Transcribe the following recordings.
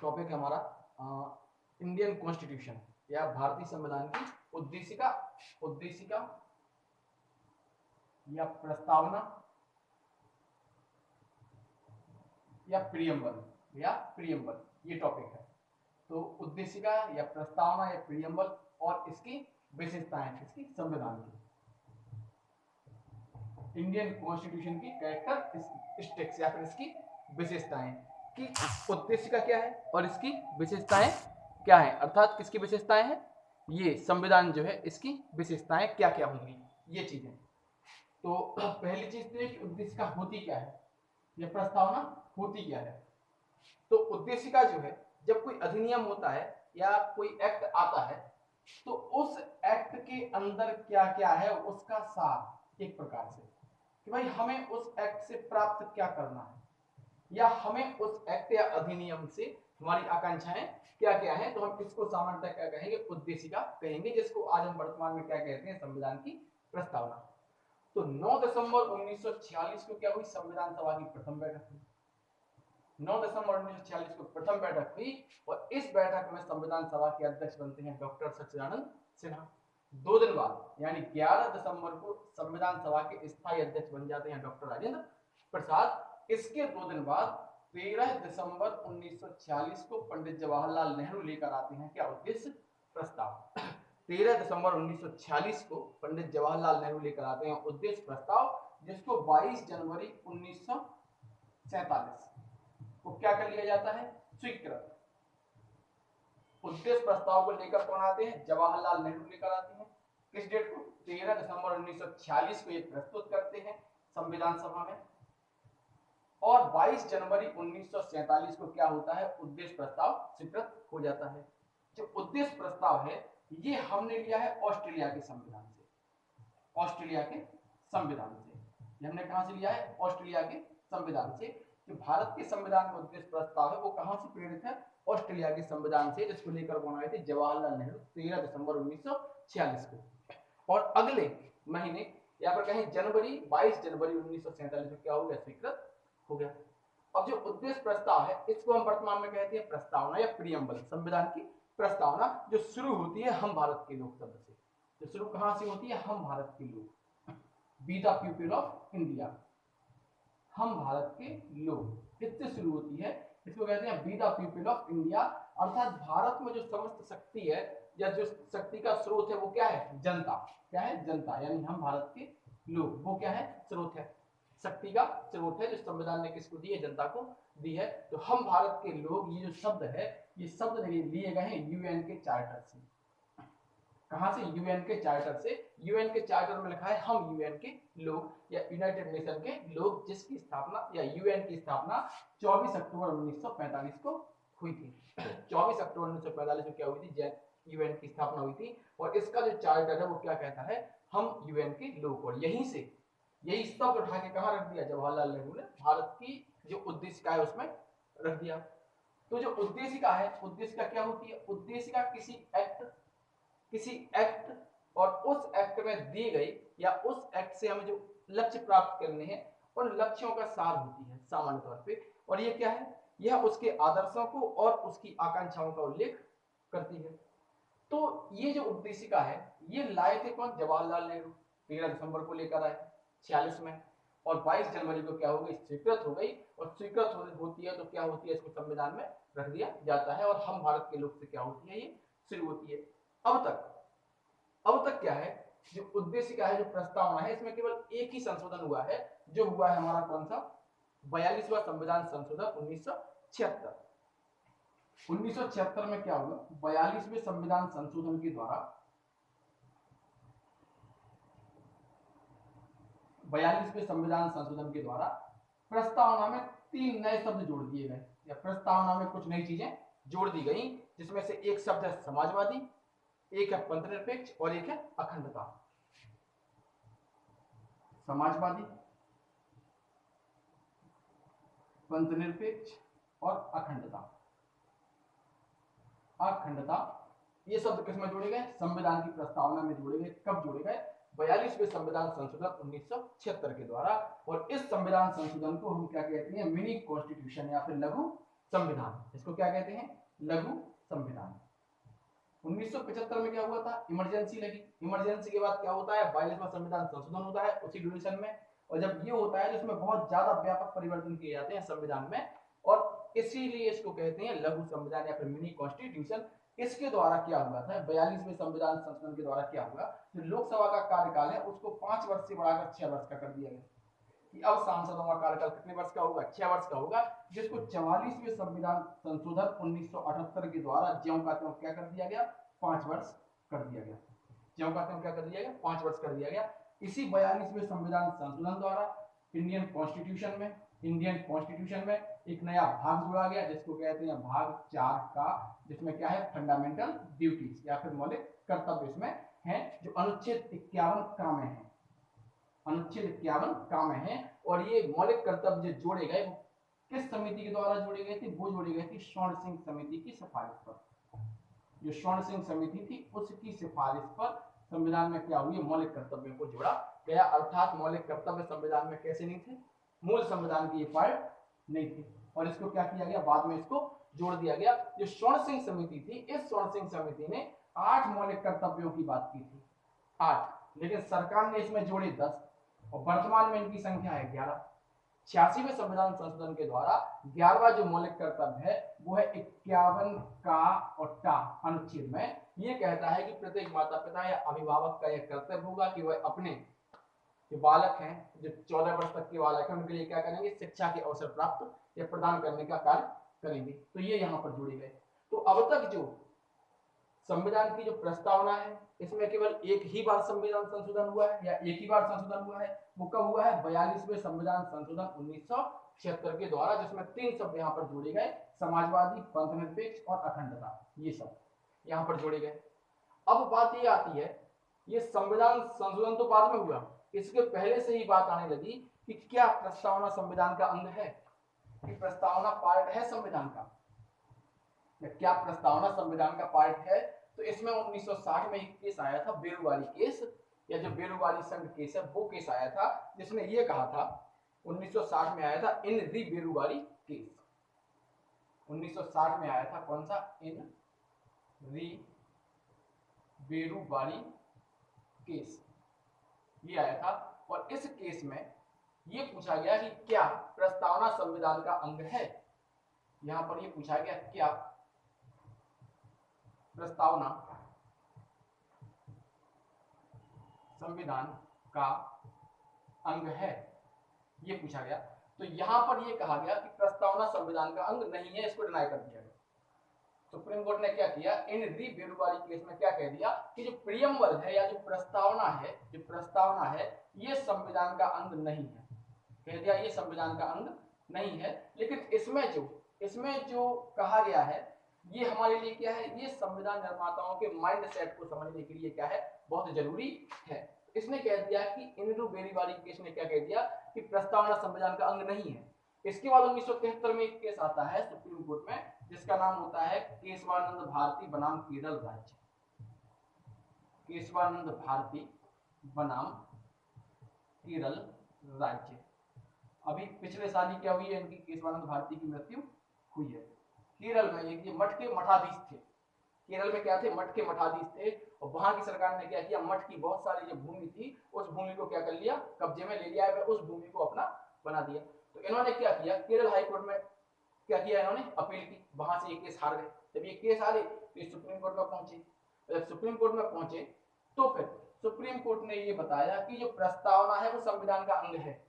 Topic है हमारा Indian constitution या भारतीय संविधान की उद्देशिका उद्देशिका या प्रस्तावना या प्रियम्बल ये टॉपिक है। तो उद्देशिका या प्रस्तावना या प्रियम्बल और इसकी विशेषताएं, इसकी संविधान की इंडियन कॉन्स्टिट्यूशन की कैरेक्टरिस्टिक्स या फिर इसकी विशेषताएं कि उद्देशिका क्या है और इसकी विशेषताएं क्या है, अर्थात किसकी विशेषताएं हैं, ये संविधान जो है इसकी विशेषताएं क्या क्या होंगी ये चीजें। तो पहली चीज तो कि उद्देशिका होती क्या है या प्रस्तावना होती क्या है। तो उद्देशिका जो है जब कोई अधिनियम होता है या कोई एक्ट आता है तो उस एक्ट के अंदर क्या क्या है उसका सार, एक प्रकार से कि भाई हमें उस एक्ट से प्राप्त क्या करना है या हमें उस एक्ट या अधिनियम से हमारी आकांक्षाएं क्या क्या है, तो हम इसको सामान्यतः क्या कहेंगे, उद्देशिका कहेंगे, जिसको आज हम वर्तमान में क्या कहते हैं, संविधान की प्रस्तावना। तो 9 दिसंबर 1946 को क्या हुई, संविधान सभा की प्रथम बैठक हुई। 9 दिसंबर 1946 को प्रथम बैठक हुई और इस बैठक में संविधान सभा के अध्यक्ष बनते हैं डॉक्टर सच्चिदानंद सिन्हा। 2 दिन बाद यानी 11 दिसंबर को संविधान सभा के स्थायी अध्यक्ष बन जाते हैं डॉक्टर राजेंद्र प्रसाद। इसके 2 दिन बाद 13 दिसंबर 1946 को पंडित जवाहरलाल नेहरू लेकर आते हैं क्या, उद्देश्य प्रस्ताव। 13 दिसंबर 1946 को पंडित जवाहरलाल नेहरू लेकर आते हैं उद्देश्य प्रस्ताव, जिसको 22 जनवरी 1947 को क्या कर लिया जाता है, स्वीकृत। उद्देश्य प्रस्ताव को लेकर कौन आते हैं, जवाहरलाल नेहरू लेकर आते हैं। किस डेट को, 13 दिसंबर 1946 को ये प्रस्तुत करते हैं संविधान सभा में और 22 जनवरी 1947 को क्या होता है, उद्देश्य प्रस्ताव स्वीकृत हो जाता है। जो उद्देश्य प्रस्ताव है ये हमने लिया है ऑस्ट्रेलिया के संविधान से, ऑस्ट्रेलिया के संविधान से। ये हमने कहां से लिया है, ऑस्ट्रेलिया के संविधान से। जो भारत के संविधान में उद्देश्य प्रस्ताव है वो कहां से प्रेरित है, ऑस्ट्रेलिया के संविधान से, जिसको लेकर कौन आए थे, जवाहरलाल नेहरू 13 दिसंबर 1946 को। और अगले महीने या फिर कहें जनवरी 22 जनवरी 1947 को क्या हो गया, स्वीकृत हो गया। अब जो उद्देश्य प्रस्ताव है इसको हम वर्तमान में कहते हैं प्रस्तावना या प्रियम्बल, संविधान की प्रस्तावना, जो शुरू होती है हम भारत के लोग शब्द से। जो शुरू कहां से होती है, हम भारत के लोग, be the people of India, हम भारत के लोग, इससे शुरू होती है। इसको कहते हैं be the people of India, अर्थात भारत में जो समस्त शक्ति है या जो शक्ति का स्रोत है वो क्या है, जनता। क्या है, जनता, यानी हम भारत के लोग, वो क्या है, स्रोत है, शक्ति का स्रोत है, जो संविधान ने किसको दी है, जनता को दी है। तो हम भारत के लोग, ये जो शब्द है, ये शब्द लिए गए हैं यूएन के चार्टर से। कहां से, यूएन के चार्टर से। यूएन के चार्टर में लिखा है हम यूएन के लोग या यूनाइटेड नेशन के लोग, जिसकी स्थापना या यूएन की स्थापना 24 अक्टूबर 1945 को हुई थी। 24 अक्टूबर 1945 को क्या हुई थी, यूएन की स्थापना हुई थी। और इसका जो चार्टर है वो क्या कहता है, हम यूएन के लोग। और यहीं से यही शब्द उठा के कहां रख दिया, जवाहरलाल नेहरू ने भारत की जो उद्देशिका है उसमें रख दिया। तो जो उद्देशिका है, उद्देशिका क्या होती है, उद्देशिका किसी एक्ट और उस एक्ट में दी गई या उस एक्ट से हमें जो लक्ष्य प्राप्त करने हैं उन लक्ष्यों का सार होती है सामान्य तौर पे। और ये क्या है, यह उसके आदर्शों को और उसकी आकांक्षाओं का उल्लेख करती है। तो ये जो उद्देशिका है ये लाए थे कौन, जवाहरलाल नेहरू, 13 दिसंबर को लेकर आए 46 में, और 22 जनवरी को क्या हो गई, स्वीकृत हो गई। और स्वीकृत होती है तो क्या होती है, इसको संविधान में रख दिया जाता है और हम भारत के लोग से क्या होती है, ये शुरू होती है। अब तक क्या है, जो उद्देशिका है, जो प्रस्तावना है, इसमें केवल एक ही संशोधन हुआ है, जो हुआ है हमारा कौन सा, 42वां संविधान संशोधन 1976। 1976 में क्या हुआ, 42वें संविधान संशोधन के द्वारा 42वें संविधान संशोधन के द्वारा प्रस्तावना में 3 नए शब्द जोड़ दिए गए, या प्रस्तावना में कुछ नई चीजें जोड़ दी गई, जिसमें से एक शब्द है समाजवादी, एक है पंथनिरपेक्ष और एक है अखंडता। समाजवादी, पंथनिरपेक्ष और अखंडता। ये शब्द किसमें जोड़े गए, संविधान की प्रस्तावना में जोड़े गए। कब जोड़े गए, 42वें संविधान संशोधन 1976 के द्वारा। और इस संविधान संशोधन को हम क्या कहते हैं, मिनी कॉन्स्टिट्यूशन या फिर लघु संविधान, इसको क्या कहते हैं, लघु संविधान। 1975 में क्या हुआ था, इमरजेंसी लगी। इमरजेंसी के बाद क्या होता है, 42वां संविधान संशोधन होता है उसी ड्यूरेशन में। और जब ये होता है तो इसमें बहुत ज्यादा व्यापक परिवर्तन किए जाते हैं संविधान में, और इसीलिए इसको कहते हैं लघु संविधान या फिर मिनी कॉन्स्टिट्यूशन। इसके द्वारा क्या हुआ था, 42वें संविधान संशोधन के द्वारा क्या हुआ, जो लोकसभा का कार्यकाल है उसको 5 वर्ष से बढ़ाकर 6 वर्ष का कर दिया गया, कि अब सांसदों का कार्यकाल कितने वर्ष का होगा, 6 वर्ष का होगा, जिसको 44वें संविधान संशोधन 1978 के द्वारा ज्यों का त्यों क्या कर दिया गया, 5 वर्ष कर दिया गया। ज्यों का त्यों क्या कर दिया गया, 5 वर्ष कर दिया गया। इसी 42वें संविधान संशोधन द्वारा इंडियन कॉन्स्टिट्यूशन में एक नया भाग जोड़ा गया, जिसको कहते हैं भाग 4 का, जिसमें क्या है, फंडामेंटल ड्यूटीज या फिर मौलिक कर्तव्य इसमें है, जो अनुच्छेद 51 का में है, अनुच्छेद 51 का में है। और ये मौलिक कर्तव्य जोड़े गए वो किस समिति के द्वारा जोड़े गए थे, वो जोड़े गए थे स्वर्ण सिंह समिति की सिफारिश पर। जो स्वर्ण सिंह समिति थी उसकी सिफारिश पर संविधान में क्या हुई, मौलिक कर्तव्यों को जोड़ा गया। अर्थात मौलिक कर्तव्य संविधान में कैसे नहीं थे, मूल संविधान की ये पार्ट नहीं थी, और इसको क्या किया गया, बाद में इसको जोड़ दिया गया। जो स्वर्ण सिंह समिति थी, इस स्वर्ण सिंह समिति ने 8 मौलिक कर्तव्यों की बात की थी, 8, लेकिन सरकार ने इसमें जोड़े 10, और वर्तमान में इनकी संख्या है 11। 86वें संविधान संशोधन के द्वारा 11वां जो मौलिक कर्तव्य है वो है 51 का और टा अनुच्छेद में। ये कहता है कि प्रत्येक माता पिता या अभिभावक का यह कर्तव्य होगा कि वह अपने जो बालक हैं, जो 14 वर्ष तक के बालक हैं, उनके लिए क्या करेंगे, शिक्षा के अवसर प्राप्त या प्रदान करने का कार्य करेंगे। तो ये यहाँ पर जोड़े गए। तो अब तक जो संविधान की जो प्रस्तावना है, इसमें केवल एक ही बार संविधान संशोधन हुआ है, या एक ही बार संशोधन हुआ है, वो कब हुआ है, 42वें संविधान संशोधन 1976 के द्वारा, जिसमें 3 शब्द यहाँ पर जोड़े गए, समाजवादी, पंथ निरपेक्ष और अखंडता, ये सब यहाँ पर जोड़े गए। अब बात ये आती है, ये संविधान संशोधन तो बाद में हुआ, इसके पहले से ही बात आने लगी कि क्या प्रस्तावना संविधान का अंग है, कि प्रस्तावना पार्ट है संविधान का, क्या प्रस्तावना संविधान का पार्ट है। तो इसमें 1960 में एक केस आया था, बेरुवाली केस, या जो बेरुवाली संघ केस है वो केस आया था, जिसने ये कहा था, 1960 में आया था, इन री बेरुवाली केस। 1960 में आया था, कौन सा, इन री बेरुवाली केस, ये आया था। और इस केस में ये पूछा गया कि क्या प्रस्तावना संविधान का अंग है। यहां पर ये पूछा गया, क्या प्रस्तावना संविधान का अंग है, ये पूछा गया। तो यहां पर ये कहा गया कि प्रस्तावना संविधान का अंग नहीं है, इसको डिनाई कर दिया गया। सुप्रीम कोर्ट ने क्या किया, इन री बेरुवाली केस में क्या कह दिया कि जो प्रियम्बल है या जो प्रस्तावना है, ये संविधान का अंग नहीं है, कह दिया ये संविधान का अंग नहीं है। लेकिन इसमें जो कहा गया है, ये हमारे लिए क्या है, ये संविधान निर्माताओं के माइंड सेट को समझने के लिए क्या है, बहुत जरूरी है। इसने कह दिया कि इन बेरुवाली केस ने क्या कह दिया कि प्रस्तावना संविधान का अंग नहीं है। इसके बाद 1973 में एक केस आता है सुप्रीम कोर्ट में, जिसका नाम होता है केशवानंद भारती बनाम केरल राज्य। केशवानंद भारती बनाम केरल राज्य। अभी पिछले साल ही क्या हुई है, इनकी केशवानंद भारती की मृत्यु हुई है। केरल में ये मठ के मठाधीश थे, केरल में क्या थे, मठ के मठाधीश थे, और वहां की सरकार ने क्या किया, मठ की बहुत सारी जो भूमि थी उस भूमि को क्या कर लिया, कब्जे में ले लिया, उस भूमि को अपना बना दिया। तो इन्होंने क्या किया, केरल हाईकोर्ट में क्या किया, इन्होंने अपील की, वहां से ये केस हार गए। जब ये केस हारे तो ये सुप्रीम कोर्ट में पहुंचे। जब सुप्रीम कोर्ट में पहुंचे तो फिर सुप्रीम कोर्ट ने ये बताया कि जो प्रस्तावना है वो संविधान का अंग है।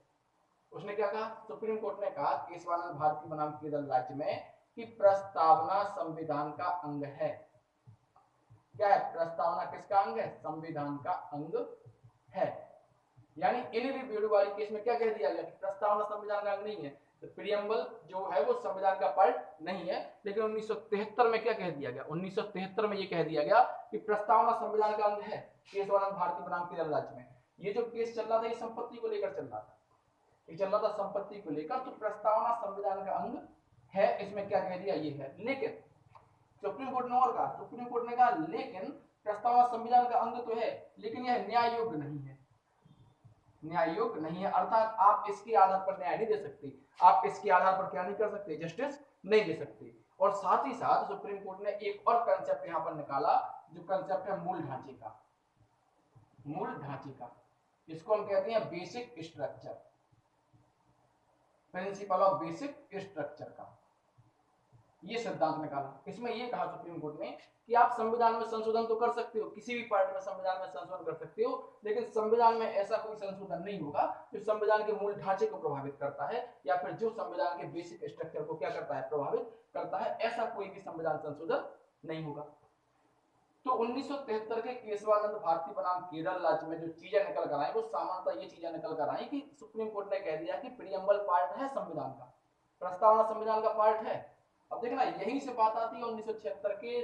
उसने क्या कहा, सुप्रीम कोर्ट ने कहा केशवानंद भारती बनाम केरल राज्य में कि प्रस्तावना संविधान का अंग है। क्या है, प्रस्तावना किसका अंग है, संविधान का अंग है। यानी इन बेरुवाली केस में क्या कह दिया गया कि प्रस्तावना संविधान का अंग नहीं है, तो प्रियम्बल जो है वो संविधान का पार्ट नहीं है। लेकिन 1973 में क्या कह दिया गया, 1973 में ये कह दिया गया कि प्रस्तावना संविधान का अंग है, केशवानंद भारती बनाम केरल राज्य में। ये जो केस चल रहा था ये संपत्ति को लेकर चल रहा था, ये चल रहा था संपत्ति को लेकर। तो प्रस्तावना संविधान का अंग है, इसमें क्या कह दिया, ये है। लेकिन सुप्रीम कोर्ट ने और कहा, सुप्रीम कोर्ट ने कहा लेकिन प्रस्तावना संविधान का अंग तो है, लेकिन यह न्याय योग्य नहीं है, न्याय योग्य नहीं है। अर्थात आप इसके आधार पर न्याय नहीं दे सकते। आप इसके आधार पर क्या नहीं कर सकते, जस्टिस नहीं दे सकते। और साथ ही साथ सुप्रीम कोर्ट ने एक और कंसेप्ट यहां पर निकाला, जो कंसेप्ट है मूल ढांचे का, मूल ढांचे का, इसको हम कहते हैं basic structure, principle of basic structure का ये सिद्धांत निकाला। इसमें ये कहा सुप्रीम कोर्ट ने कि आप संविधान में संशोधन तो कर सकते हो, किसी भी पार्ट में संविधान में संशोधन कर सकते हो, लेकिन संविधान में ऐसा कोई संशोधन नहीं होगा जो संविधान के मूल ढांचे को प्रभावित करता है या फिर जो संविधान के बेसिक स्ट्रक्चर को क्या करता है, प्रभावित करता है। ऐसा कोई भी संविधान संशोधन नहीं होगा। तो 1973 के केशवानंद भारती बनाम केरल राज्य में जो चीजें निकल कर आई, वो सामान्यतः ये चीजें निकल कर आई कि सुप्रीम कोर्ट ने कह दिया कि प्रीएम्बल पार्ट है संविधान का, प्रस्तावना संविधान का पार्ट है। अब देखना यहीं से बात आती है 1976 के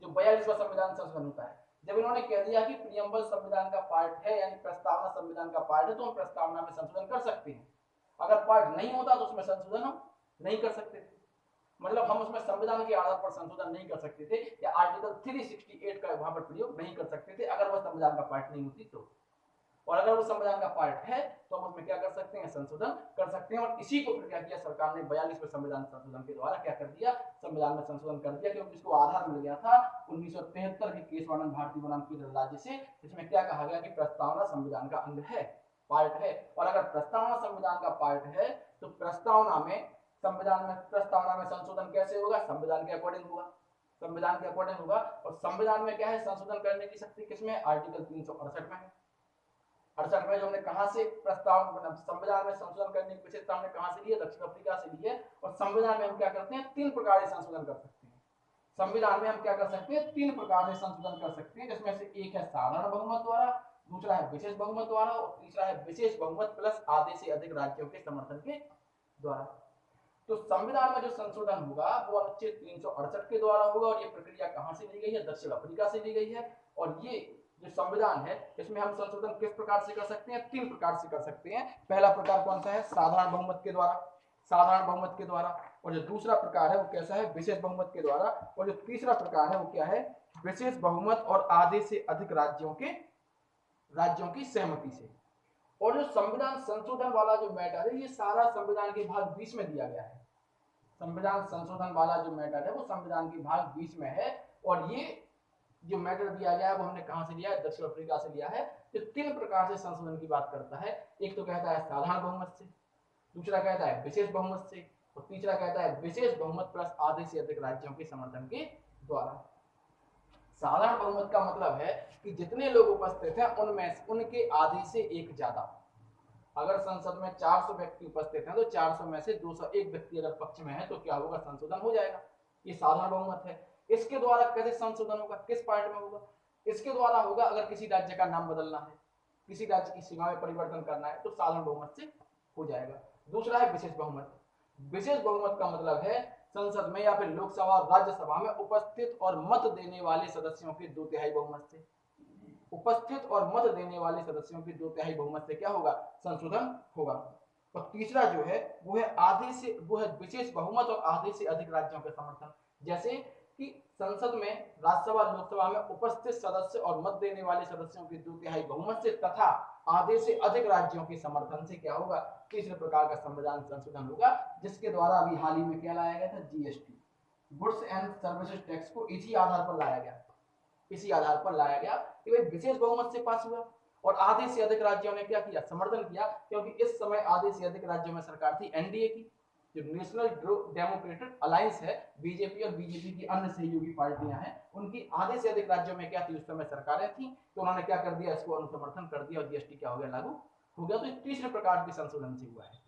जो 42वां संविधान संशोधन होता है, जब इन्होंने कह दिया कि प्रीएम्बल संविधान का पार्ट है, यानी प्रस्तावना संविधान का पार्ट है, तो हम प्रस्तावना में संशोधन कर सकते हैं। अगर पार्ट नहीं होता तो उसमें संशोधन हम नहीं कर सकते थे, मतलब हम उसमें संविधान के आधार पर संशोधन नहीं कर सकते थे, या आर्टिकल 368 का वहां पर प्रयोग नहीं कर सकते थे अगर वह संविधान का पार्ट नहीं होती तो। और अगर वो संविधान का पार्ट है तो हम उसमें क्या कर सकते हैं, संशोधन कर सकते हैं। और इसी को फिर क्या किया सरकार ने 42वें संविधान संशोधन के द्वारा क्या कर दिया, संविधान में संशोधन कर दिया, क्योंकि इसको आधार मिल गया था 1973 के केशवानंद भारती बनाम केरल राज्य से। इसमें क्या कहा गया कि प्रस्तावना संविधान का अंग है, पार्ट है, और अगर प्रस्तावना संविधान का पार्ट है तो प्रस्तावना में प्रस्तावना में संशोधन कैसे होगा, संविधान के अकॉर्डिंग होगा, संविधान के अकॉर्डिंग होगा। और संविधान में क्या है, संशोधन करने की शक्ति किसमें, आर्टिकल 368 में है। 68 में जो हमने कहां से संविधान में संशोधन करने की विशेषता हमने कहां से ली है, दक्षिण अफ्रीका से ली है। और संविधान में हम क्या करते हैं, 3 प्रकार से संशोधन कर सकते हैं। संविधान में हम क्या कर सकते हैं, 3 प्रकार से संशोधन कर सकते हैं, जिसमें से एक है साधारण बहुमत द्वारा, दूसरा है विशेष बहुमत द्वारा, और तीसरा है विशेष बहुमत प्लस आधे से अधिक राज्यों के समर्थन के द्वारा। तो संविधान में जो संशोधन होगा वो अनुच्छेद 368 के द्वारा होगा। और ये प्रक्रिया कहां से ली गई है, दक्षिण अफ्रीका से ली गई है। और ये जो संविधान है इसमें हम संशोधन किस प्रकार से कर सकते हैं, 3 प्रकार से कर सकते हैं। पहला प्रकार कौन सा है, साधारण बहुमत के द्वारा, साधारण बहुमत के द्वारा। और जो दूसरा प्रकार है वो कैसा है, विशेष बहुमत के द्वारा। और जो तीसरा प्रकार है वो क्या है, विशेष बहुमत और आधे से अधिक राज्यों की सहमति से। और जो संविधान संशोधन वाला जो मैटर है ये सारा संविधान के भाग 20 में दिया गया है। संविधान संशोधन वाला जो मैटर है वो संविधान के भाग 20 में है। और ये जो मैटर दिया गया है वो हमने कहां से लिया है, दक्षिण अफ्रीका से लिया है। जो 3 प्रकार से संशोधन की बात करता है, एक तो कहता है साधारण बहुमत से, दूसरा कहता है विशेष बहुमत से, और तीसरा कहता है विशेष बहुमत प्लस आधे से अधिक राज्यों के समर्थन के द्वारा। साधारण बहुमत का मतलब है कि जितने लोग उपस्थित हैं उनमें उनके आधे से एक ज्यादा। अगर संसद में 400 व्यक्ति उपस्थित हैं तो 400 में से 201 व्यक्ति अगर पक्ष में है तो क्या होगा, संशोधन हो जाएगा। ये साधारण बहुमत है। इसके द्वारा कैसे संशोधन होगा, किस पार्ट में होगा, इसके द्वारा होगा अगर किसी राज्य का नाम बदलना है, किसी राज्य की सीमा में परिवर्तन करना है तो साधारण बहुमत से हो जाएगा। दूसरा है विशेष बहुमत। विशेष बहुमत का मतलब है संसद में या फिर लोकसभा और राज्यसभा में उपस्थित और मत देने वाले सदस्यों के 2/3 बहुमत से, उपस्थित और मत देने वाले सदस्यों के 2/3 बहुमत से क्या होगा, संशोधन होगा। और तीसरा जो है वो है विशेष बहुमत और आधे से अधिक राज्यों के समर्थन। जैसे कि संसद में, राज्यसभा, लोकसभा में उपस्थित सदस्य और मत देने वाले सदस्यों के 2/3 बहुमत से तथा आधे से अधिक राज्यों के समर्थन से क्या होगा, तीसरे प्रकार का संविधान संशोधन होगा, जिसके द्वारा अभी हाल ही में क्या लाया गया था, GST, goods and services tax को इसी आधार पर लाया गया, इसी आधार पर लाया गया कि भाई विशेष बहुमत से पास हुआ। और आधे से अधिक राज्यों ने क्या किया, समर्थन किया, क्योंकि इस समय आधे से अधिक राज्यों में सरकार थी एनडीए की, जो नेशनल डेमोक्रेटिक अलायंस है, बीजेपी और बीजेपी की अन्य सहयोगी पार्टियां हैं, उनकी आधे से अधिक राज्यों में क्या थी, उस समय सरकारें थी। तो उन्होंने क्या कर दिया, इसको अनुसमर्थन कर दिया और जीएसटी क्या हो गया, लागू हो गया। तो तीसरे प्रकार के संशोधन से हुआ है,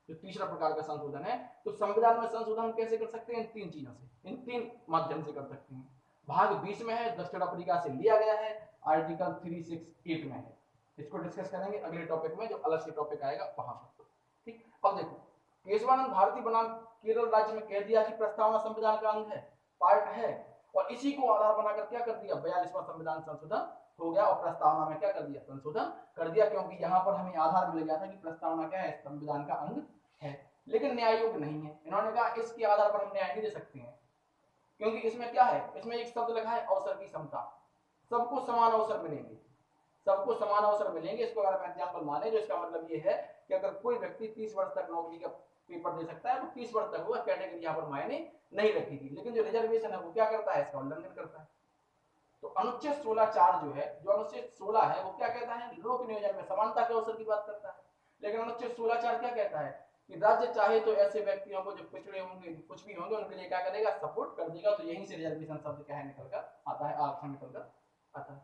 जो तीसरा प्रकार का संशोधन है। तो संविधान में संशोधन कैसे कर सकते हैं, इन 3 चीजों से, इन 3 माध्यम से कर सकते हैं। भाग 20 में है, दक्षिण अफ्रीका से लिया गया है, आर्टिकल 368 में है। इसको डिस्कस करेंगे अगले टॉपिक में, जो अलग से टॉपिक आएगा वहां पर। ठीक, अब देखो केशवानंद भारती बनाम केरल राज्य में कह दिया कि प्रस्तावना संविधान का अंग है, पार्ट है, और इसी को आधार बनाकर क्या कर दिया, 42वां संविधान संशोधन हो गया। और प्रस्तावना में क्या कर दिया, संशोधन कर दिया, क्योंकि यहाँ पर हमें आधार मिल गया था कि प्रस्तावना क्या है, संविधान का अंग है। लेकिन न्याय योग्य नहीं है, इन्होंने कहा इसके आधार पर हम न्याय नहीं दे सकते हैं, क्योंकि इसमें क्या है, इसमें एक शब्द लिखा है अवसर की समता, सबको समान अवसर मिलेंगे, सबको समान अवसर मिलेंगे। इसको अगर हम एग्जाम्पल माने, जो इसका मतलब ये है कि अगर कोई व्यक्ति 30 वर्ष तक नौकरी पेपर दे सकता है, वो 30 वर्ष तक होगा, कैटेगरी यहाँ पर मायने नहीं रखी थी। लेकिन जो रिजर्वेशन है वो क्या करता है, इसका उल्लंघन करता है। तो अनुच्छेद 16(4) जो है, जो अनुच्छेद 16 है वो क्या कहता है, लोक नियोजन में समानता के अवसर की बात करता है। लेकिन अनुच्छेद 16(4) क्या कहता है कि राज्य चाहे तो ऐसे व्यक्तियों को जो पिछड़े होंगे, कुछ भी होंगे, उनके लिए क्या करेगा, सपोर्ट कर देगा। तो यहीं से रिजर्वेशन शब्द क्या है निकलकर आता है, आरक्षण निकलकर आता है।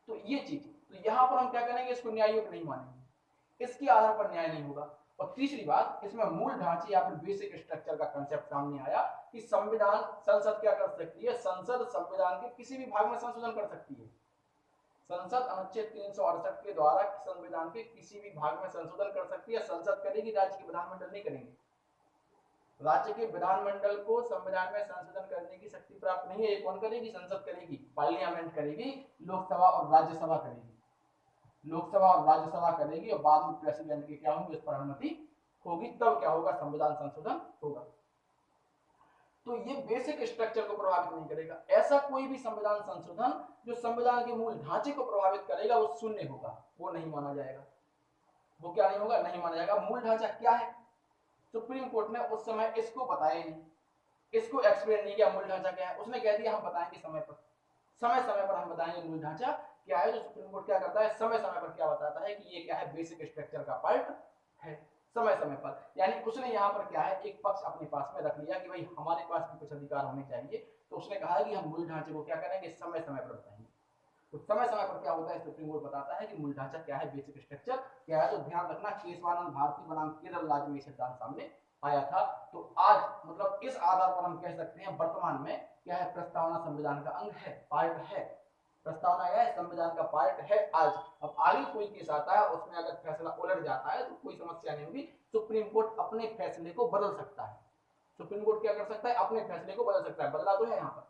तो ये चीज, तो यहाँ पर हम क्या करेंगे, इसको न्याय योग नहीं मानेंगे, इसके आधार पर न्याय नहीं होगा। और तीसरी बात, इसमें मूल ढांचे या फिर बेसिक स्ट्रक्चर का कंसेप्ट सामने आया कि संविधान, संसद क्या कर सकती है, संसद संविधान के किसी भी भाग में संशोधन कर सकती है। संसद अनुच्छेद 368 के द्वारा संविधान के किसी भी भाग में संशोधन कर सकती है, संसद करेगी, राज्य के विधानमंडल नहीं करेंगे। राज्य के विधानमंडल को संविधान में संशोधन करने की शक्ति प्राप्त नहीं है। ये कौन करेगी, संसद करेगी, पार्लियामेंट करेगी, लोकसभा और राज्यसभा करेगी, लोकसभा और राज्यसभा करेगी, और बाद में प्रेसिडेंट की क्या होगी, उस पर अनुमति होगी, तब क्या होगा, संविधान संशोधन होगा। तो ये बेसिक स्ट्रक्चर को प्रभावित नहीं करेगा। ऐसा कोई भी संविधान संशोधन जो संविधान के मूल ढांचे को प्रभावित करेगा वो शून्य होगा, वो नहीं माना जाएगा। वो क्या नहीं होगा, नहीं माना जाएगा। मूल ढांचा क्या है, सुप्रीम कोर्ट ने उस समय इसको बताया नहीं, इसको एक्सप्लेन नहीं किया, मूल ढांचा क्या है। उसने कह दिया हम बताएंगे समय पर, समय समय पर हम बताएंगे मूल ढांचा क्या है। जो सुप्रीम कोर्ट क्या करता है, समय समय पर क्या बताता है कि ये क्या है, बेसिक स्ट्रक्चर का पार्ट है, समय समय पर। यानी उसने यहाँ पर क्या है, एक पक्ष अपने पास में रख लिया कि भाई हमारे पास भी कुछ अधिकार होने चाहिए। तो उसने कहा कि हम मूल ढांचे को क्या करेंगे, समय समय पर बताएंगे। तो समय समय पर क्या होता है, सुप्रीम कोर्ट बताता है कि मूल ढांचा क्या है, बेसिक स्ट्रक्चर क्या है। तो ध्यान रखना, केशवानंद भारती बनाम केरल राज्य में सिद्धांत सामने आया था। तो आज मतलब इस आधार पर हम कह सकते हैं वर्तमान में क्या है, प्रस्तावना संविधान का अंग है, पार्ट है। प्रस्तावना है संविधान का पार्ट है आज। अब आगे कोई केस आता है, उसमें अगर फैसला उलट जाता है तो कोई समस्या नहीं होगी, सुप्रीम कोर्ट अपने फैसले को बदल सकता है। सुप्रीम कोर्ट क्या कर सकता है, अपने फैसले को बदल सकता है। बदला तो है यहाँ पर।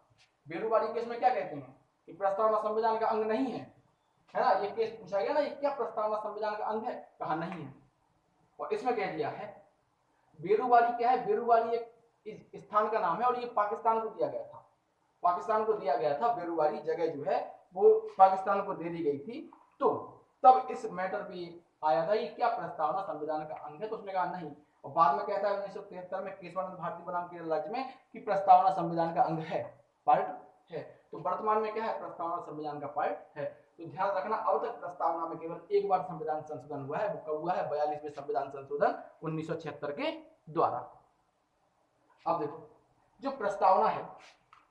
बेरुवाड़ी केस में क्या कहते हैं कि प्रस्तावना संविधान का अंग नहीं है, है ना। ये केस पूछा गया ना, ये क्या प्रस्तावना संविधान का अंग है, कहा नहीं है। और इसमें कह दिया है, बेरुवाड़ी क्या है, बेरुवाड़ी एक स्थान का नाम है और ये पाकिस्तान को दिया गया था, पाकिस्तान को दिया गया था। बेरुवाड़ी जगह जो है वो पाकिस्तान को दे दी गई थी। तो तब इस मैटर पे आया था ये क्या प्रस्तावना संविधान का अंग है, तो उसने कहा नहीं। और बाद में कहता है 1973 में केशवानंद भारती बनाम केरल राज्य में कि प्रस्तावना संविधान का अंग है, पार्ट है। तो वर्तमान में क्या है, प्रस्तावना संविधान का पार्ट है। तो ध्यान रखना, अब तक प्रस्तावना में केवल एक बार संविधान संशोधन हुआ है, वो कब हुआ है, 42वें संविधान संशोधन 1976 के द्वारा। अब देखो, जो प्रस्तावना है,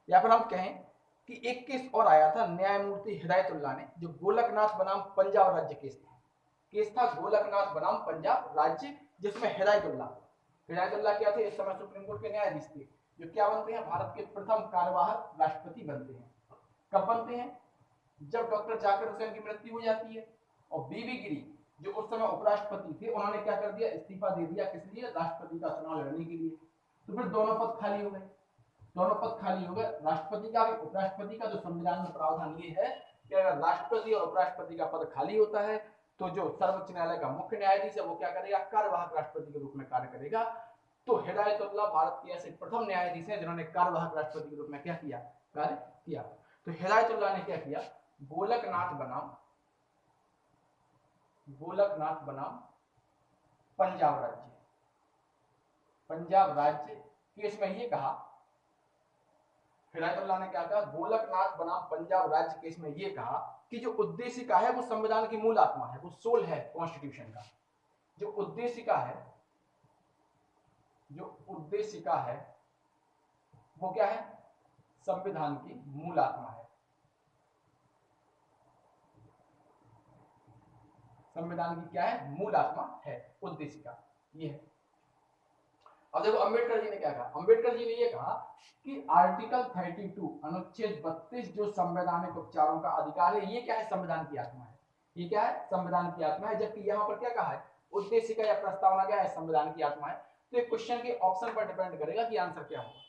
या फिर हम कहें कि एक केस और आया था न्यायमूर्ति हिदायतुल्लाह ने, जो गोलकनाथ बनाम पंजाब राज्य केस था गोलकनाथ बनाम पंजाब राज्य, जिसमें हिदायतुल्लाह क्या थे, इस समय सुप्रीम कोर्ट के न्यायाधीश थे, जो क्या बनते हैं, भारत के प्रथम कार्यवाहक राष्ट्रपति बनते हैं। कब बनते हैं, जब डॉक्टर जाकिर हुसैन की मृत्यु हो जाती है। और बीबी गिरी जो उस समय उपराष्ट्रपति थे, उन्होंने क्या कर दिया, इस्तीफा दे दिया, किस लिए, राष्ट्रपति का चुनाव लड़ने के लिए। तो फिर दोनों पद खाली हो गए, दोनों पद खाली हो गए, राष्ट्रपति का भी उपराष्ट्रपति का। जो संविधान में प्रावधान ये है कि अगर राष्ट्रपति और उपराष्ट्रपति का पद खाली होता है तो जो सर्वोच्च न्यायालय का मुख्य न्यायाधीश है वो क्या करेगा, कार्यवाहक राष्ट्रपति के रूप में कार्य करेगा। तो हिदायतुल्लाह भारत के ऐसे प्रथम न्यायाधीश हैं जिन्होंने कार्यवाहक राष्ट्रपति के रूप में क्या किया, कार्य किया। तो हिदायतुल्लाह ने क्या किया, गोलकनाथ बनाम पंजाब राज्य केस में ये कहा, हिदायतुल्लाह ने क्या कहा, गोलकनाथ बनाम पंजाब राज्य केस में ये कहा कि जो उद्देशिका है वो संविधान की मूल आत्मा है, वो सोल है कॉन्स्टिट्यूशन का। जो उद्देशिका है वो क्या है, संविधान की मूल आत्मा है, संविधान की क्या है, मूल आत्मा है, उद्देशिका ये है। अब देखो अम्बेडकर जी ने क्या कहा, अम्बेडकर जी ने ये कहा कि आर्टिकल 32 अनुच्छेद 32 जो संवैधानिक उपचारों का अधिकार है, ये क्या है, संविधान की आत्मा है, ये क्या है, संविधान की आत्मा है। जबकि यहाँ पर क्या कहा है, उद्देशिका या प्रस्तावना क्या है, संविधान की आत्मा है। तो एक क्वेश्चन के ऑप्शन पर डिपेंड करेगा कि आंसर क्या होगा।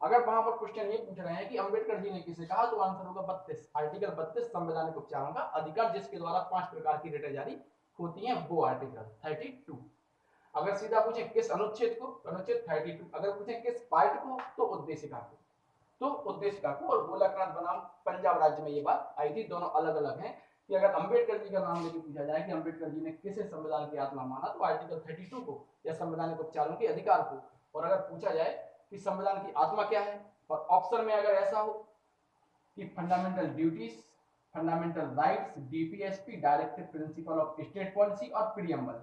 अगर वहां पर क्वेश्चन ये पूछ रहे हैं कि अम्बेडकर जी ने किसे कहा, तो आंसर होगा 32, आर्टिकल 32 संवैधानिक उपचारों का अधिकार, जिसके द्वारा 5 प्रकार की रिटें जारी होती हैं, वो आर्टिकल 32। अगर सीधा पूछे किस अनुच्छेद को, अनुच्छेद 32। अगर पूछे किस पार्ट को, तो उद्देशिका को, और गोलकनाथ बनाम पंजाब राज्य में ये बात आई थी। दोनों अलग अलग हैं, कि अगर अंबेडकर जी का नाम लेके पूछा जाए कि अंबेडकर जी ने किसे संविधान की आत्मा माना, तो आर्टिकल 32 को या संवैधानिक उपचारों के अधिकार को। और अगर पूछा जाए कि संविधान की आत्मा क्या है, और ऑप्शन में अगर ऐसा हो कि fundamental duties, fundamental rights, DPSP, directive principle of state policy और प्रीएम्बल,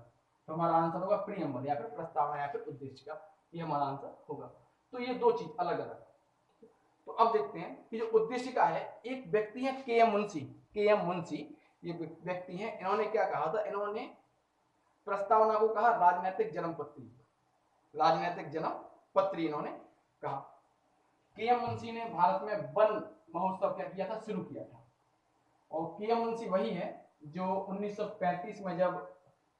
तो हमारा आंसर होगा प्रीएम्बल या फिर प्रस्तावना या फिर उद्देशिका, ये हमारा आंसर होगा। तो ये दो चीज अलग अलग। तो अब देखते हैं कि जो उद्देशिका है, एक व्यक्ति है के एम मुंशी, ये व्यक्ति हैं, इन्होंने क्या कहा था, इन्होंने प्रस्तावना को कहा राजनीतिक जन्मपत्री, राजनीतिक जन्मपत्री इन्होंने कहा। के एम मुंशी ने भारत में वन महोत्सव क्या किया था, शुरू किया था। और के एम मुंशी वही है जो 1935 में जब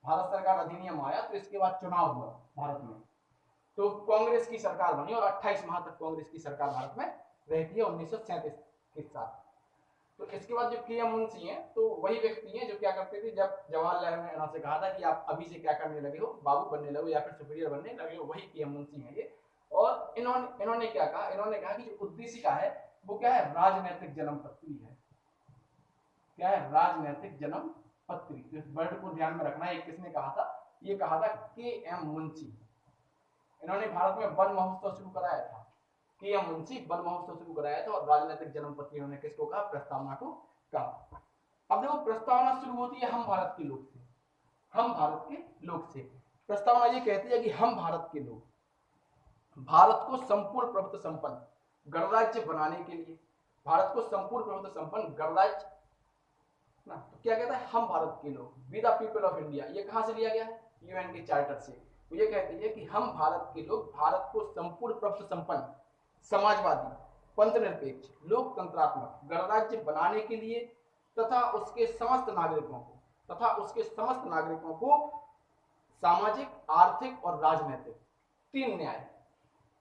भारत सरकार अधिनियम आया तो इसके बाद चुनाव हुआ भारत में, तो कांग्रेस की सरकार बनी और 28 माह तक कांग्रेस की सरकार भारत में रहती है 1937 के साथ। तो इसके बाद जो के एम मुंशी हैं, तो वही व्यक्ति हैं जो क्या करते थे, जब जवाहरलाल नेहरू ने इन्होंने कहा था कि आप अभी से क्या करने लगे हो, बाबू बनने लगे या फिर सुपीरियर बनने लगे हो, वही के एम मुंशी हैं ये। और इन्होंने क्या कहा, इन्होंने कहा कि जो उद्देशिका है वो क्या है, राजनीतिक जन्मपत्री है। क्या है, राजनीतिक जन्मपत्री। तो इस वर्ड को ध्यान में रखना है, किसने कहा था, ये कहा था के एम मुंशी। इन्होंने भारत में वन महोत्सव शुरू कराया था, के एम मुंशी वन महोत्सव शुरू कराया था, और राजनीतिक जन्मपत्री इन्होंने किसको कहा, प्रस्तावना को कहा। अब देखो प्रस्तावना शुरू होती है हम भारत के लोग से, हम भारत के लोग से। प्रस्तावना ये कहती है कि हम भारत के लोग भारत को संपूर्ण प्रभुत्व संपन्न गणराज्य बनाने के लिए, भारत को संपूर्ण प्रभुत्व संपन्न गणराज्य ना, तो क्या कहता है, हम भारत के लोग, we the people of India. ये कहां से लिया गया है, यूएन के चार्टर से। तो ये कहती है कि हम भारत के लोग भारत को संपूर्ण प्रभुत्व संपन्न समाजवादी, पंथनिरपेक्ष, लोकतंत्रात्मक गणराज्य बनाने के लिए तथा उसके समस्त नागरिकों को सामाजिक, आर्थिक और राजनीतिक तीन न्याय,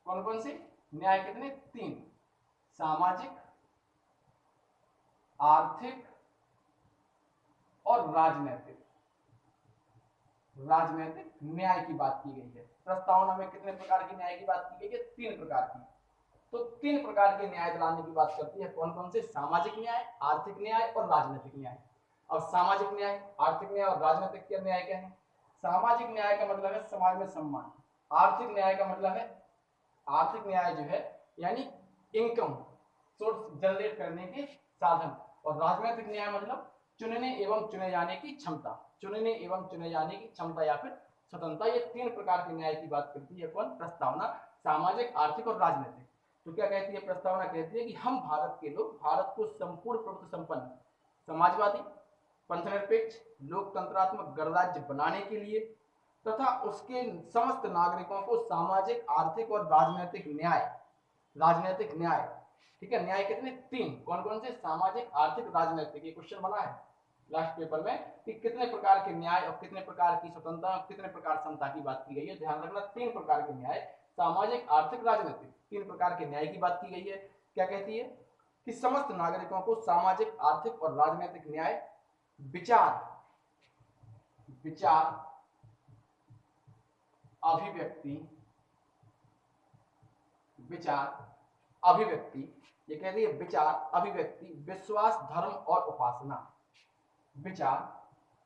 कौन कौन से न्याय, कितने, तीन, सामाजिक, आर्थिक और राजनीतिक न्याय की बात की गई है। प्रस्तावना में कितने प्रकार की न्याय की बात की गई है, तीन प्रकार की। तो तीन प्रकार के न्याय दिलाने की बात करती है, कौन कौन से, सामाजिक न्याय, आर्थिक न्याय और राजनीतिक न्याय। अब सामाजिक न्याय, आर्थिक न्याय और राजनीतिक के न्याय क्या है। सामाजिक न्याय का मतलब है समाज में सम्मान, आर्थिक न्याय का मतलब है, आर्थिक न्याय जो है यानी इनकम सोर्स जनरेट करने के साधन, और राजनीतिक न्याय मतलब चुनने एवं चुने जाने की क्षमता, चुनने एवं चुने जाने की क्षमता या फिर स्वतंत्रता। ये तीन प्रकार के न्याय की बात करती है कौन, प्रस्तावना, सामाजिक, आर्थिक और राजनीतिक। तो क्या कहती है प्रस्तावना, कहती है कि हम भारत के लोग भारत को संपूर्ण प्रभुत्व संपन्न समाजवादी, पंथनिरपेक्ष, लोकतंत्रात्मक गणराज्य बनाने के लिए तथा उसके समस्त नागरिकों को सामाजिक, आर्थिक और राजनीतिक न्याय, ठीक है, न्याय कितने, तीन, कौन कौन से, सामाजिक, आर्थिक, राजनीतिक। ये क्वेश्चन बना है लास्ट पेपर में कि कितने प्रकार के न्याय और कितने प्रकार की स्वतंत्रता और कितने प्रकार समता की बात की गई है। ध्यान रखना, तीन प्रकार के न्याय, सामाजिक, आर्थिक, राजनीतिक, तीन प्रकार के न्याय की बात की गई है। क्या कहती है कि समस्त नागरिकों को सामाजिक, आर्थिक और राजनीतिक न्याय, विचार, अभिव्यक्ति, ये कहती है विचार, अभिव्यक्ति, विश्वास, धर्म और उपासना, विचार,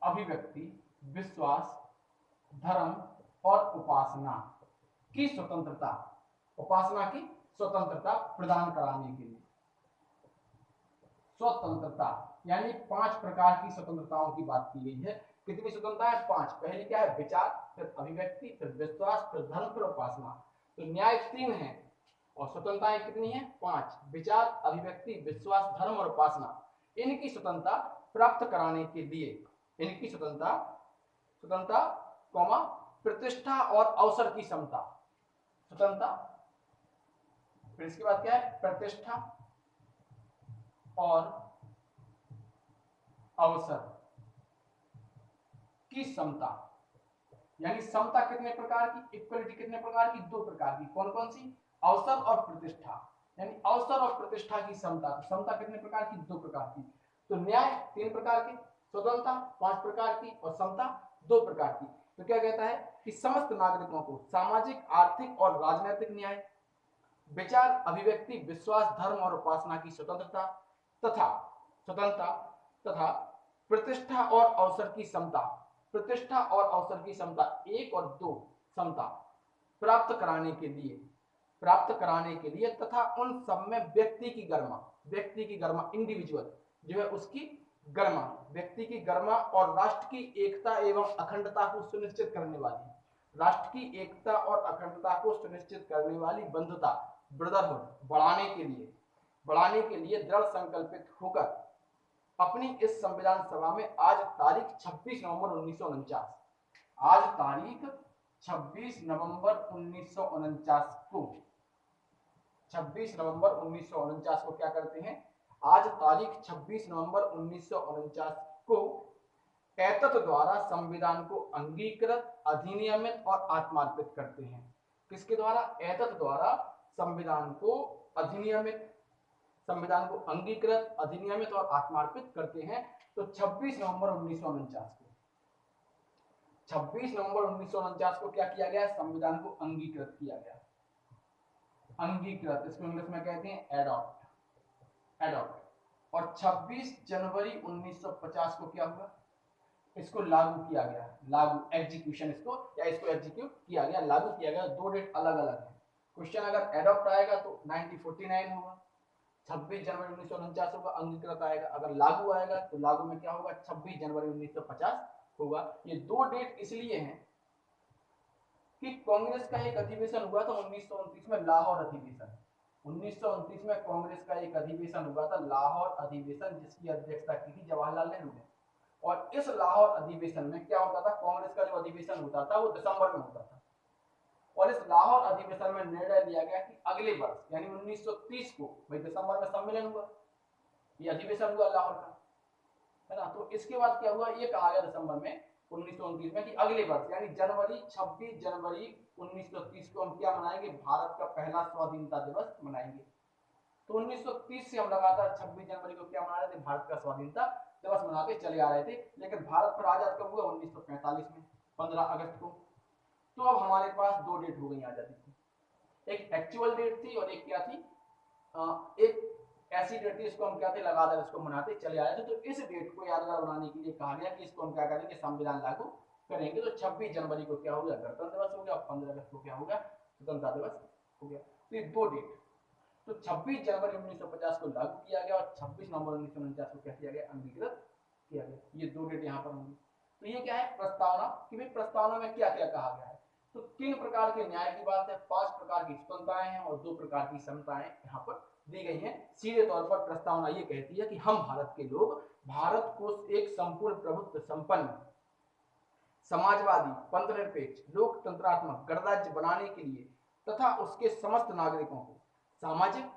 अभिव्यक्ति, विश्वास, धर्म और उपासना की स्वतंत्रता, उपासना की स्वतंत्रता प्रदान कराने के लिए। स्वतंत्रता यानी पांच प्रकार की स्वतंत्रताओं की बात की गई है। कितनी स्वतंत्रता है, पांच। पहली क्या है, विचार, फिर अभिव्यक्ति, फिर विश्वास, फिर धर्म, फिर उपासना। तो न्याय तीन है और स्वतंत्रताएं कितनी है, पांच। विचार, अभिव्यक्ति, विश्वास, धर्म और उपासना। इनकी स्वतंत्रता प्राप्त कराने के लिए, इनकी स्वतंत्रता कौमा प्रतिष्ठा और अवसर की समता, स्वतंत्रता, फिर इसके बाद क्या है, प्रतिष्ठा और अवसर की समता। यानी समता कितने प्रकार की, इक्वलिटी कितने प्रकार की, दो प्रकार की। कौन कौन सी, अवसर और प्रतिष्ठा। यानी अवसर और प्रतिष्ठा की समता, तो समता कितने प्रकार की, दो प्रकार की। तो न्याय तीन प्रकार के, स्वतंत्रता पांच प्रकार की और समता दो प्रकार की। तो क्या कहता है कि समस्त नागरिकों को सामाजिक, आर्थिक और राजनीतिक न्याय, विचार, अभिव्यक्ति, विश्वास, धर्म और उपासना की स्वतंत्रता तथा प्रतिष्ठा और अवसर की समता, प्रतिष्ठा और अवसर की समता 1 और 2 समता प्राप्त कराने के लिए तथा उन सब में व्यक्ति की गरिमा इंडिविजुअल जो है उसकी गरिमा, व्यक्ति की गरिमा और राष्ट्र की एकता एवं अखंडता को सुनिश्चित करने वाली, राष्ट्र की एकता और अखंडता को सुनिश्चित करने वाली बंधुता ब्रदरहुड बढ़ाने के लिए दृढ़ संकल्पित होकर अपनी इस संविधान सभा में आज तारीख 26 नवंबर 1949 आज तारीख 26 नवंबर 1949 को 26 नवंबर 1949 को क्या करते हैं, आज तारीख 26 नवंबर 1949 को एतत् द्वारा संविधान को अंगीकृत, अधिनियमित और आत्मार्पित करते हैं। किसके द्वारा? एतत् द्वारा संविधान को अंगीकृत, अधिनियमित और आत्मार्पित करते हैं। तो 26 नवंबर 1949 को क्या किया गया? संविधान को अंगीकृत किया गया। अंगीकृत इसको इंग्लिश में कहते हैं एडॉप्ट। और 26 जनवरी 1950 को क्या हुआ? इसको लागू किया गया, एग्जीक्यूशन इसको एग्जीक्यूट किया गया, लागू किया गया। दो डेट अलग अलग है। क्वेश्चन अगर एडॉप्ट आएगा तो 1949 होगा, 26 जनवरी 1949 होगा। अंगीकृत आएगा, अगर लागू आएगा तो लागू में क्या होगा? 26 जनवरी 1950 होगा। ये दो डेट इसलिए हैं कि कांग्रेस का एक अधिवेशन हुआ था 1929 में, लाहौर अधिवेशन। 1929 में कांग्रेस का एक अधिवेशन हुआ था, लाहौर अधिवेशन, जिसकी अध्यक्षता की थी जवाहरलाल नेहरू ने। और इस लाहौर अधिवेशन में क्या होता था? कांग्रेस का जो अधिवेशन होता था वो दिसंबर में होता था। और इस लाहौर अधिवेशन में निर्णय लिया गया कि अगले वर्ष यानी 1930 को, भाई दिसंबर में सम्मेलन हुआ, ये अधिवेशन हुआ लाहौर का, है ना। तो इसके बाद क्या हुआ? ये कहा गया दिसंबर में 1929 में कि अगले वर्ष यानी 26 जनवरी 1930 को हम क्या मनाएंगे? भारत का पहला स्वाधीनता दिवस मनाएंगे। तो 1930 से हम लगातार 26 जनवरी को क्या मना रहे थे? भारत का स्वाधीनता दिवस मनाते चले आ रहे थे। लेकिन भारत पर आजाद कब हुआ? 1945 में, 15 अगस्त को। तो अब हमारे पास दो डेट हो गई आजादी की, एक एक्चुअल डेट थी और एक क्या थी? एक ऐसी डेट थी इसको हम क्या थे? लगातार इसको मनाते चले आए थे। तो इस डेट को यादगार बनाने के लिए कहा गया कि इसको हम क्या करेंगे? संविधान लागू करेंगे। तो 26 जनवरी को क्या हो गया? गणतंत्र दिवस हो गया। और 15 अगस्त को क्या हो गया? स्वतंत्रता दिवस हो गया। तो ये दो डेट, तो 26 जनवरी 1950 को लागू किया गया और 26 नवंबर 1949 को क्या किया गया? अंगीकृत किया गया। ये दो डेट यहाँ पर होंगी। तो ये क्या है? प्रस्तावना, कि भाई प्रस्तावना में क्या क्या कहा गया है। तो 3 प्रकार के न्याय की बात है, 5 प्रकार की स्वतंत्रताएं हैं और 2 प्रकार की समताएं यहाँ पर दी गई हैं। सीधे तौर पर प्रस्तावना ये कहती है कि हम भारत के लोग भारत को एक संपूर्ण प्रभुत्व संपन्न, समाजवादी, पंथनिरपेक्ष, लोकतंत्रात्मक गणराज्य बनाने के लिए तथा उसके समस्त नागरिकों को सामाजिक,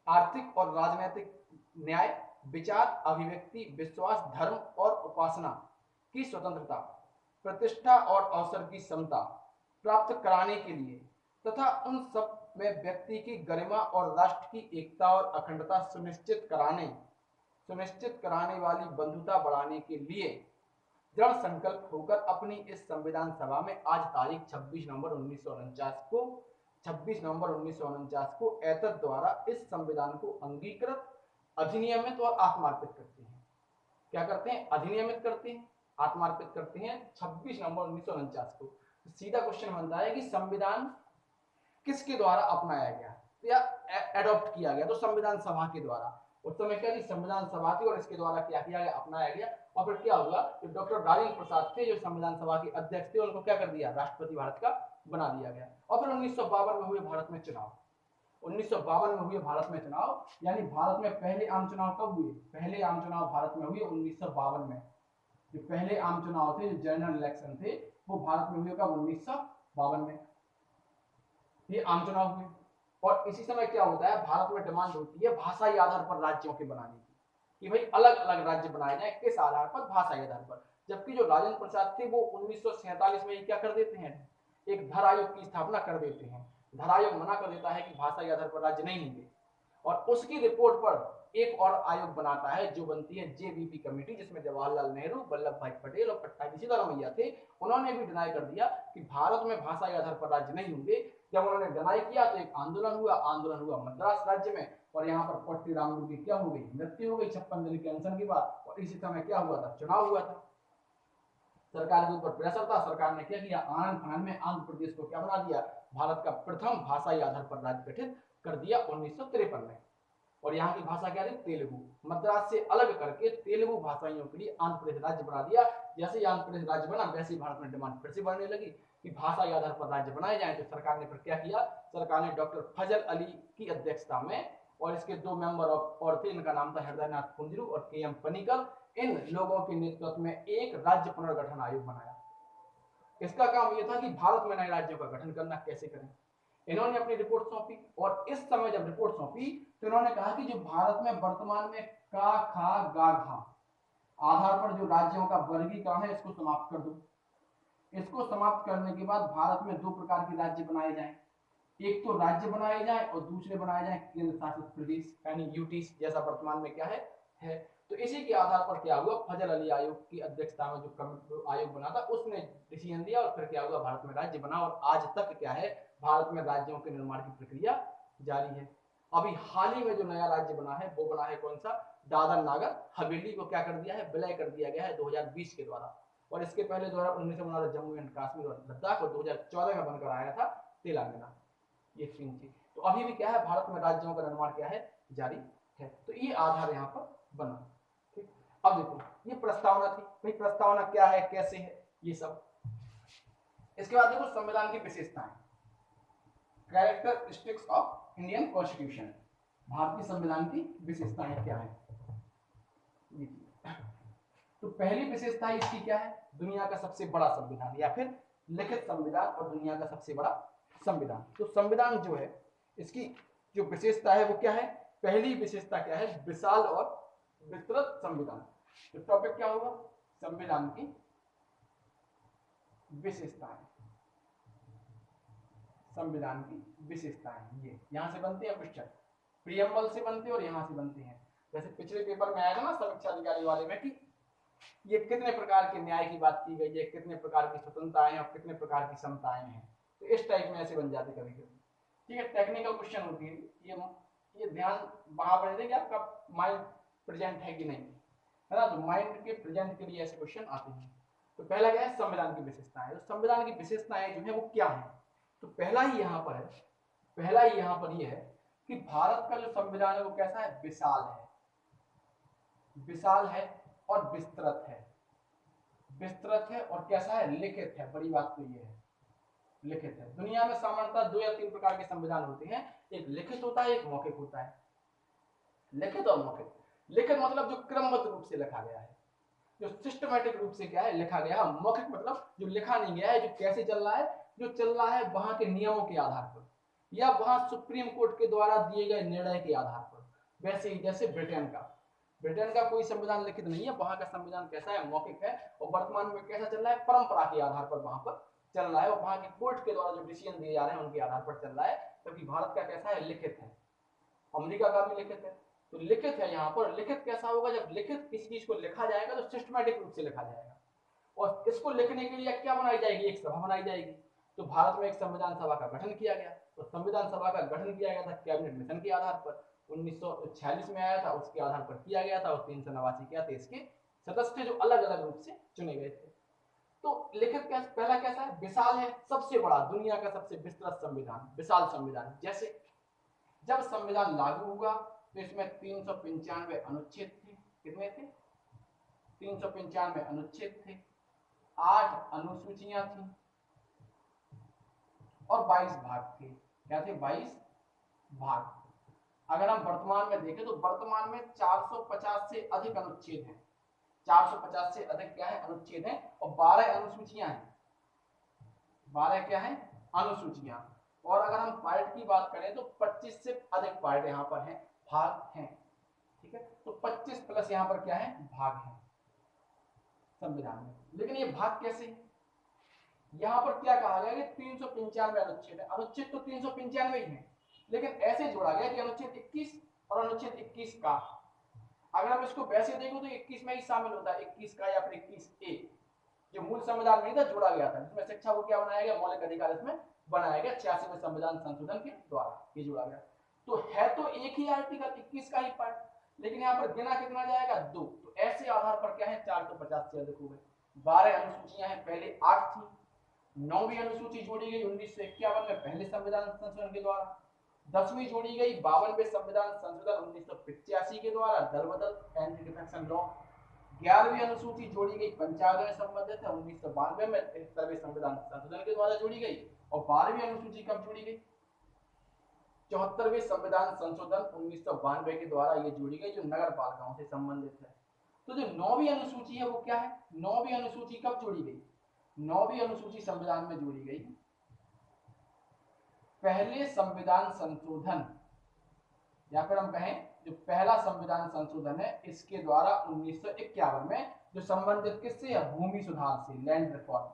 आर्थिक और राजनीतिक न्याय, विचार, अभिव्यक्ति, विश्वास, धर्म और उपासना की स्वतंत्रता, प्रतिष्ठा और अवसर की समता प्राप्त कराने के लिए तथा उन सब में व्यक्ति की गरिमा और राष्ट्र की एकता और अखंडता सुनिश्चित कराने वाली बंधुता बढ़ाने के लिए दृढ़ संकल्प होकर अपनी इस संविधान सभा में आज तारीख 26 नवंबर 1949 को एतत् द्वारा इस संविधान को अंगीकृत, अधिनियमित और आत्मार्पित करते हैं। क्या करते हैं? अधिनियमित करते हैं, आत्मार्पित करते हैं 26 नवंबर 1949 को। तो सीधा क्वेश्चन बनता है कि संविधान किसके द्वारा अपनाया गया या एडॉप्ट किया गया? तो संविधान सभा के द्वारा। उस समय क्या थी? संविधान सभा थी और इसके द्वारा क्या किया गया? अपनाया गया। और फिर क्या हुआ? जो डॉक्टर राजेंद्र प्रसाद थे जो संविधान सभा के अध्यक्ष थे, उनको क्या कर दिया? राष्ट्रपति भारत का बना दिया गया। और फिर 1952 में हुए भारत में चुनाव। 1952 में हुए भारत में चुनाव, यानी भारत में पहले आम चुनाव कब हुए? पहले आम चुनाव भारत में हुए 1952 में। जो पहले आम चुनाव थे, जो जनरल इलेक्शन थे, वो भारत में हुए कब? 1952 में ये आम चुनाव हुए। और इसी समय क्या होता है? भारत में डिमांड होती है भाषाई आधार पर राज्यों के बनाने की, कि भाई अलग अलग राज्य बनाए जाए। किस आधार पर? भाषाई आधार पर। जबकि जो राजेंद्र प्रसाद थे वो 1947 में ये क्या कर देते हैं? एक धर आयोग की स्थापना कर देते हैं। धर आयोग मना कर देता है कि भाषाई आधार पर राज्य नहीं होंगे, और उसकी रिपोर्ट पर एक और आयोग बनाता है जो बनती है जेबीपी कमेटी, जिसमें जवाहरलाल नेहरू, वल्लभ भाई पटेल और पट्टाभी सीतारामैया थे। उन्होंने भी डिनाई कर दिया कि भारत में भाषाई आधार पर राज्य नहीं होंगे। जब उन्होंने डिनाई किया तो एक आंदोलन हुआ मद्रास राज्य में, और यहाँ पर पोट्टी रामुलु की क्या हो गई, मृत्यु हो गई 56 दिन के अनशन के बाद। और इसी समय क्या हुआ था, चुनाव हुआ था, सरकार के ऊपर प्रेशर था, सरकार ने क्या किया, आनंद फानन में आंध्र प्रदेश को क्या बना दिया, भारत का प्रथम भाषाई आधार पर राज्य गठित कर दिया 1953 में। और यहाँ की भाषा क्या थी, तेलुगु। मद्रास से अलग करके तेलुगु भाषाइयों के लिए आंध्र प्रदेश राज्य बना दिया। जैसे ही आंध्र प्रदेश राज्य बना, वैसे ही भारत में डिमांड फिर से बढ़ने लगी कि भाषाई आधार पर राज्य बनाए जाए। तो सरकार ने फिर क्या किया, सरकार ने डॉक्टर फजल अली की अध्यक्षता में, और इसके 2 मेंबर और थे, इनका नाम था हृदयनाथ कुंजरू और के एम पनिकर, इन लोगों के नेतृत्व में एक राज्य पुनर्गठन आयोग बनाया। इसका काम यह था कि भारत में नए राज्यों का गठन करना कैसे करें। इन्होंने अपनी रिपोर्ट सौंपी, और इस समय जब रिपोर्ट सौंपी तो इन्होंने कहा कि जो भारत में वर्तमान में का खा गा घा आधार पर जो राज्यों का वर्गीकरण है, इसको समाप्त कर दो। इसको समाप्त करने के बाद भारत में 2 प्रकार के राज्य बनाए जाएं, एक तो राज्य बनाए जाए और दूसरे बनाए जाए केंद्र शासित प्रदेश, यानी यूटीज, जैसा वर्तमान में क्या है। तो इसी के आधार पर क्या हुआ, फजल अली आयोग की अध्यक्षता में जो आयोग बना था उसने डिसीजन दिया, और फिर क्या हुआ, भारत में राज्य बना। और आज तक क्या है, भारत में राज्यों के निर्माण की प्रक्रिया जारी है। अभी हाल ही में जो नया राज्य बना है वो बना है कौन सा, दादर नागर हवेली को क्या कर दिया है, विलय कर दिया गया है 2020 के द्वारा। और इसके पहले 2019 में बना था जम्मू एंड कश्मीर और लद्दाख, और 2014 में बनकर आया था तेलंगाना। ये 3 थी। तो अभी भी क्या है, भारत में राज्यों का निर्माण क्या है, जारी है। तो ये आधार यहाँ पर बना। ठीक, अब देखो ये प्रस्तावना थी, भाई प्रस्तावना क्या है, कैसे है, ये सब। इसके बाद देखो संविधान की विशेषताएं, कैरेक्टरिस्टिक्स ऑफ इंडियन कॉन्स्टिट्यूशन, भारतीय संविधान की विशेषताएं क्या है। तो पहली विशेषता इसकी क्या है, दुनिया का सबसे बड़ा संविधान, या फिर लिखित संविधान और दुनिया का सबसे बड़ा संविधान। तो संविधान जो है, इसकी जो विशेषता है वो क्या है, पहली विशेषता क्या है, विशाल और विस्तृत संविधान। तो टॉपिक क्या होगा, संविधान की विशेषताएं, संविधान की विशेषताएं। ये यहां से बनते हैं क्वेश्चन, प्रियम्बल से बनते हैं और यहां से बनते हैं। जैसे पिछले पेपर में आया था ना समीक्षा अधिकारी वाले में, कि ये कितने प्रकार के न्याय की बात की गई है, कितने प्रकार की स्वतंत्रताएं और कितने प्रकार की समताएं हैं। तो इस टाइप में ऐसे बन जाते कभी कभी। ठीक है, टेक्निकल क्वेश्चन होती है, ये ध्यान वहां पर दें कि आपका माइंड प्रेजेंट है कि नहीं, है ना। तो माइंड के प्रेजेंट के लिए ऐसे क्वेश्चन आते हैं। तो पहला क्या है, संविधान की विशेषताएं। तो संविधान की विशेषताएं जो है वो क्या है, तो पहला ही यहाँ पर है, पहला ही यहाँ पर ये है कि भारत का जो संविधान है वो कैसा है, विशाल है, विशाल है और विस्तृत है, विस्तृत है और कैसा है, लिखित है। बड़ी बात तो ये है, लिखित है। दुनिया में सामान्यतः 2 या 3 प्रकार के संविधान होते हैं, एक लिखित होता है, एक मौखिक होता है। लिखित और मौखिक। लिखित मतलब जो क्रमबद्ध रूप से लिखा गया है, जो सिस्टमैटिक रूप से क्या है, लिखा गया है। मौखिक मतलब जो लिखा नहीं गया है, जो कैसे चल रहा है, जो चल रहा है वहां के नियमों के आधार पर, या वहां सुप्रीम कोर्ट के द्वारा दिए गए निर्णय के आधार पर। वैसे ही जैसे ब्रिटेन का कोई संविधान लिखित नहीं है, वहां का संविधान कैसा है, मौखिक है। और वर्तमान में कैसा चल रहा है, परंपरा के आधार पर वहां पर चल रहा है, और वहां के कोर्ट के द्वारा जो डिसीजन दिए जा रहे हैं उनके आधार पर चल रहा है। क्योंकि भारत का कैसा है, लिखित है। अमेरिका का भी लिखित है। तो लिखित है यहाँ पर। लिखित कैसा होगा, जब लिखित किसी चीज को लिखा जाएगा तो सिस्टमैटिक रूप से लिखा जाएगा, और इसको लिखने के लिए क्या बनाई जाएगी, एक सभा बनाई जाएगी। तो भारत में एक संविधान सभा का गठन किया गया। तो संविधान सभा का गठन किया गया था कैबिनेट मिशन के आधार पर, 1946 में आया था, उसके आधार पर किया गया था। और 389 क्या थे इसके सदस्य, जो अलग अलग रूप से चुने गए थे। तो लिखित पहला कैसा है, विशाल है, सबसे बड़ा, दुनिया का सबसे विस्तृत संविधान, विशाल संविधान। जैसे जब संविधान लागू हुआ तो इसमें 395 अनुच्छेद थे। कितने थे, 395 अनुच्छेद थे, 8 अनुसूचियां थी और 22 भाग थे। क्या थे, 22 भाग। अगर हम वर्तमान में देखें तो वर्तमान में 450 से अधिक अनुच्छेद हैं, 450 से अधिक क्या है, अनुच्छेद हैं, और 12 अनुसूचियां हैं। 12 क्या है, अनुसूचियां। और अगर हम पार्ट की बात करें तो 25 से अधिक पार्ट यहाँ पर हैं, भाग हैं। ठीक है, तो 25 प्लस यहाँ पर क्या है, भाग हैं संविधान में। लेकिन ये भाग कैसे, यहाँ पर क्या कहा गया कि 395 अनुच्छेद है। अनुच्छेद तो 395 ही है, लेकिन ऐसे जोड़ा गया कि अनुच्छेद 21 और अनुच्छेद 21 का, अगर हम इसको वैसे देखो तो 21 में ही शामिल होता है, 21 का या फिर 21A, जो मूल संविधान में था जोड़ा गया था, जिसमें शिक्षा को क्या बनाया गया, मौलिक अधिकार इसमें बनाया गया 86वें संविधान संशोधन के द्वारा, ये जोड़ा गया। तो है तो एक ही आर्टिकल 21 का ही पार्ट, लेकिन यहाँ पर गिना कितना जाएगा 2, तो ऐसे आधार पर क्या है 4 तो 50 से अधिक हो गए। 12 अनुसूचियां हैं, पहले 8 थी, 9वीं अनुसूची जोड़ी गई 1951 में पहले संविधान संशोधन के द्वारा, 10वीं जोड़ी गई 52वें संविधान संशोधन 1985 के द्वारा दल बदल एंटी डिफेक्शन लॉ, 11वीं अनुसूची जोड़ी गई 95वें संबंधित है 1992 में 73वें संविधान संशोधन के द्वारा जोड़ी गई, और 12वीं अनुसूची कब जोड़ी गई 74वें संविधान संशोधन 1992 के द्वारा ये जोड़ी गई, जो नगर पालिकाओं से संबंधित है। तो जो 9वीं अनुसूची है वो क्या है, 9वीं अनुसूची कब जोड़ी गई, 9वीं अनुसूची संविधान में जोड़ी गई पहले संविधान संशोधन, या फिर हम कहें जो पहला संविधान संशोधन है इसके द्वारा 1951 में, जो संबंधित किससे है, भूमि सुधार से, लैंड रिफॉर्म,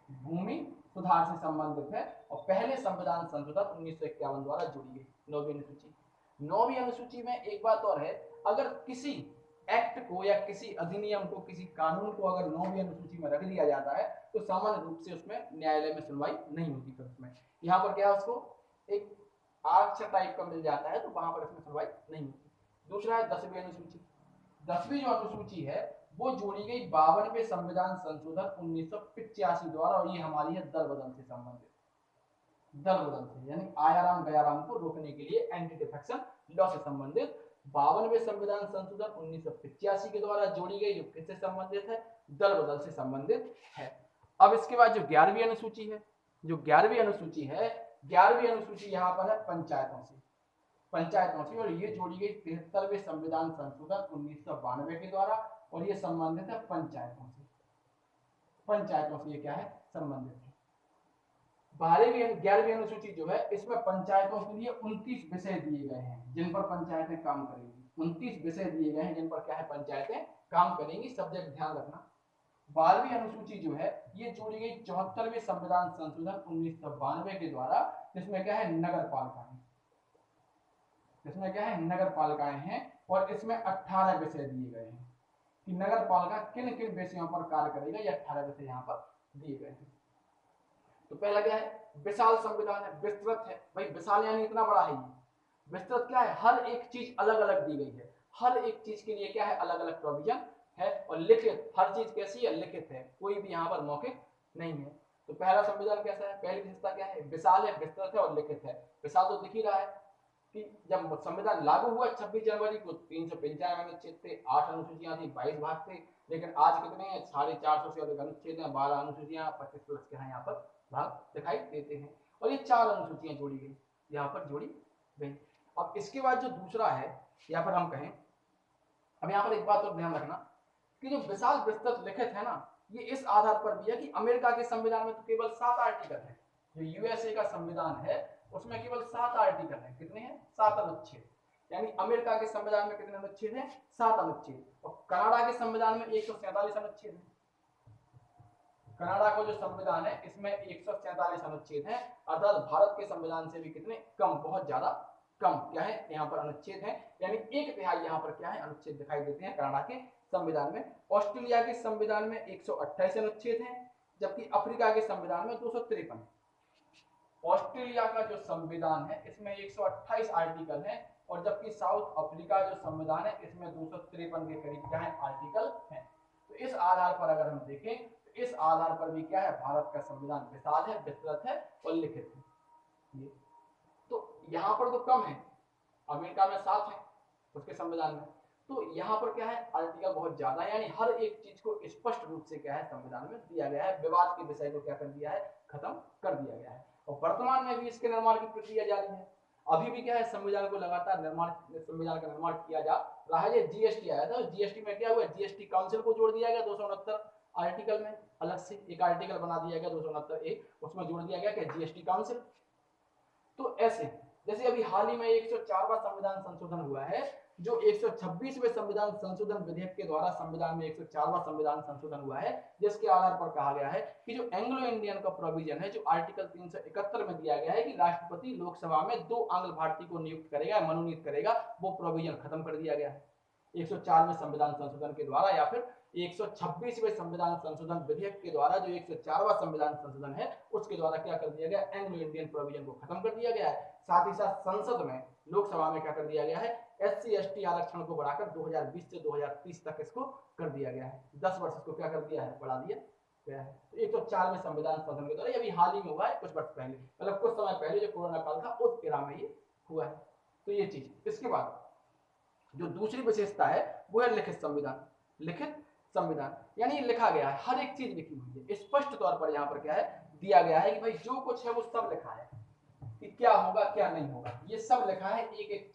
भूमि सुधार से संबंधित है, और पहले संविधान संशोधन 1951 द्वारा जोड़ी गई 9वीं अनुसूची। 9वीं अनुसूची में एक बात और है, अगर किसी एक्ट को या किसी अधिनियम को, किसी कानून को अगर 9वीं अनुसूची में रख दिया जाता है तो सामान्य रूप से उसमें न्यायालय में सुनवाई नहीं होती, फिर उसमें यहाँ पर क्या है उसको एक आरक्षण टाइप का मिल जाता है, तो वहां पर इसमें सुनवाई नहीं होती। दूसरा है 10वीं अनुसूची। 10वीं जो अनुसूची है वो जोड़ी गई 52वें संविधान संशोधन 1985 द्वारा, और ये हमारी है दल बदल से संबंधित, दल बदल से यानी आयाराम गयाराम को रोकने के लिए एंटी डिफेक्शन लॉ से संबंधित 52वें संविधान संशोधन 1985 के द्वारा जोड़ी गई, जो किससे संबंधित है, दल बदल से संबंधित है। अब इसके बाद जो 11वीं अनुसूची है, जो 11वीं अनुसूची है, 11वीं अनुसूची यहाँ पर है पंचायतों से, पंचायतों से, और ये जोड़ी गई 73वें संविधान संशोधन 1992 के द्वारा, और ये संबंधित है पंचायतों से, पंचायतों से ये क्या है संबंधित है। 11वीं अनुसूची जो है इसमें पंचायतों के लिए 29 विषय दिए गए हैं जिन पर पंचायतें काम करेंगी, 29 विषय दिए गए हैं जिन पर क्या है पंचायतें काम करेंगी, सब्जेक्ट ध्यान रखना। 12वीं अनुसूची जो है ये जोड़ी गई 74वें संविधान संशोधन 1992 के द्वारा, जिसमें क्या है नगर पालिकाएं, इसमें क्या है नगर पालिकाएं हैं, और इसमें 18 विषय दिए गए हैं कि नगर पालिका किन किन विषयों पर कार्य करेगा, ये 18 विषय यहाँ पर दिए गए हैं। तो पहला क्या है, विशाल संविधान है, विस्तृत है, भाई विशाल यानी इतना बड़ा है, ये विस्तृत क्या है, हर एक चीज अलग अलग दी गई है, हर एक चीज के लिए क्या है अलग अलग प्रोविजन है, और लिखित, हर चीज कैसी है लिखित है, कोई भी यहाँ पर मौखिक नहीं है। तो पहला संविधान कैसा है, पहली विशेषता क्या है, विशाल है, विस्तृत है और लिखित है। विशाल तो दिख ही रहा है कि जब संविधान लागू हुआ 26 जनवरी को 395 अनुच्छेद थे, 8 अनुसूचियां थी, 22 भाग थे, लेकिन आज कितने हैं 450 से अधिक अनुच्छेद हैं, 12 अनुसूचियां, 25 प्लस के यहाँ पर भाग दिखाई देते हैं, और ये 4 अनुसूचियां जोड़ी गई, यहाँ पर जोड़ी गई। अब इसके बाद जो दूसरा है, या फिर हम कहें, अब यहाँ पर एक बात और ध्यान रखना कि जो विशाल विस्तृत लिखित है ना, ये इस आधार पर भी है कि अमेरिका के संविधान में तो केवल 7 आर्टिकल है, जो यूएसए का संविधान है उसमें केवल 7 आर्टिकल है, कितने हैं 7 अनुच्छेद, यानी अमेरिका के संविधान में कितने अनुच्छेद हैं 7 अनुच्छेद, और कनाडा के संविधान में 147 अनुच्छेद है। कनाडा का जो संविधान है इसमें 147 अनुच्छेद हैं, अर्थात भारत के संविधान से भी कितने कम, बहुत ज्यादा कम क्या है यहाँ पर अनुच्छेद हैं, यानी 1/3 यहाँ पर क्या है अनुच्छेद दिखाई देते हैं कनाडा के संविधान में। ऑस्ट्रेलिया के संविधान में 128 अनुच्छेद हैं, जबकि अफ्रीका के संविधान में 253। ऑस्ट्रेलिया का जो संविधान है इसमें 128 आर्टिकल हैं, और जबकि साउथ अफ्रीका जो संविधान है इसमें 253 के करीब क्या है आर्टिकल हैं। तो इस आधार पर अगर हम देखें तो इस आधार पर भी क्या है भारत का संविधान विशाल है, विस्तृत है और लिखित है। ये तो यहाँ पर तो कम है, अमेरिका में 7 है उसके संविधान में, तो यहाँ पर क्या है आर्टिकल बहुत ज्यादा है, यानी हर एक चीज को स्पष्ट रूप से क्या है संविधान में दिया गया है, विवाद के विषय को क्या कर दिया है खत्म कर दिया गया है। और वर्तमान में भी इसके निर्माण की प्रक्रिया जारी है, अभी भी क्या है संविधान को लगातार संविधान का निर्माण किया जा रहा है। ये जीएसटी आया था, जीएसटी में क्या हुआ, जीएसटी काउंसिल को जोड़ दिया गया 269 आर्टिकल में, अलग से एक आर्टिकल बना दिया गया 269A, उसमें जोड़ दिया गया कि जीएसटी काउंसिल। तो ऐसे जैसे अभी हाल ही में 104वां संविधान संशोधन हुआ है, जो 126वें संविधान संशोधन विधेयक के द्वारा संविधान में 104वां संविधान संशोधन हुआ है, जिसके आधार पर कहा गया है कि जो एंग्लो इंडियन का प्रोविजन है, जो आर्टिकल 371 में दिया गया है कि राष्ट्रपति लोकसभा में 2 आंग्ल भारतीय को नियुक्त करेगा, मनोनीत करेगा, वो प्रोविजन खत्म कर दिया गया है 104वें संविधान संशोधन के द्वारा, या फिर 126वें संविधान संशोधन विधेयक के द्वारा जो 104वां संविधान संशोधन है उसके द्वारा क्या कर दिया गया, एंग्लो इंडियन प्रोविजन को खत्म कर दिया गया है। साथ ही साथ संसद में, लोकसभा में क्या कर दिया गया है, SC/ST आरक्षण को बढ़ाकर 2020 से 2030 तक इसको कर दिया गया है, 10 वर्ष इसको क्या कर दिया है, बढ़ा दिया गया है। तो 104वें संविधान संशोधन के द्वारा, ये अभी हाल ही में हुआ है, कुछ वर्ष पहले, मतलब कुछ समय पहले, जो कोरोना काल था उस एरा में ये हुआ है। तो ये चीज। इसके बाद जो दूसरी विशेषता है वो है लिखित संविधान। लिखित संविधान यानी लिखा गया है, हर एक चीज लिखी हुई है, स्पष्ट तौर पर यहाँ पर क्या है दिया गया है कि भाई जो कुछ है वो सब लिखा है कि क्या होगा क्या नहीं होगा, ये सब लिखा है, एक एक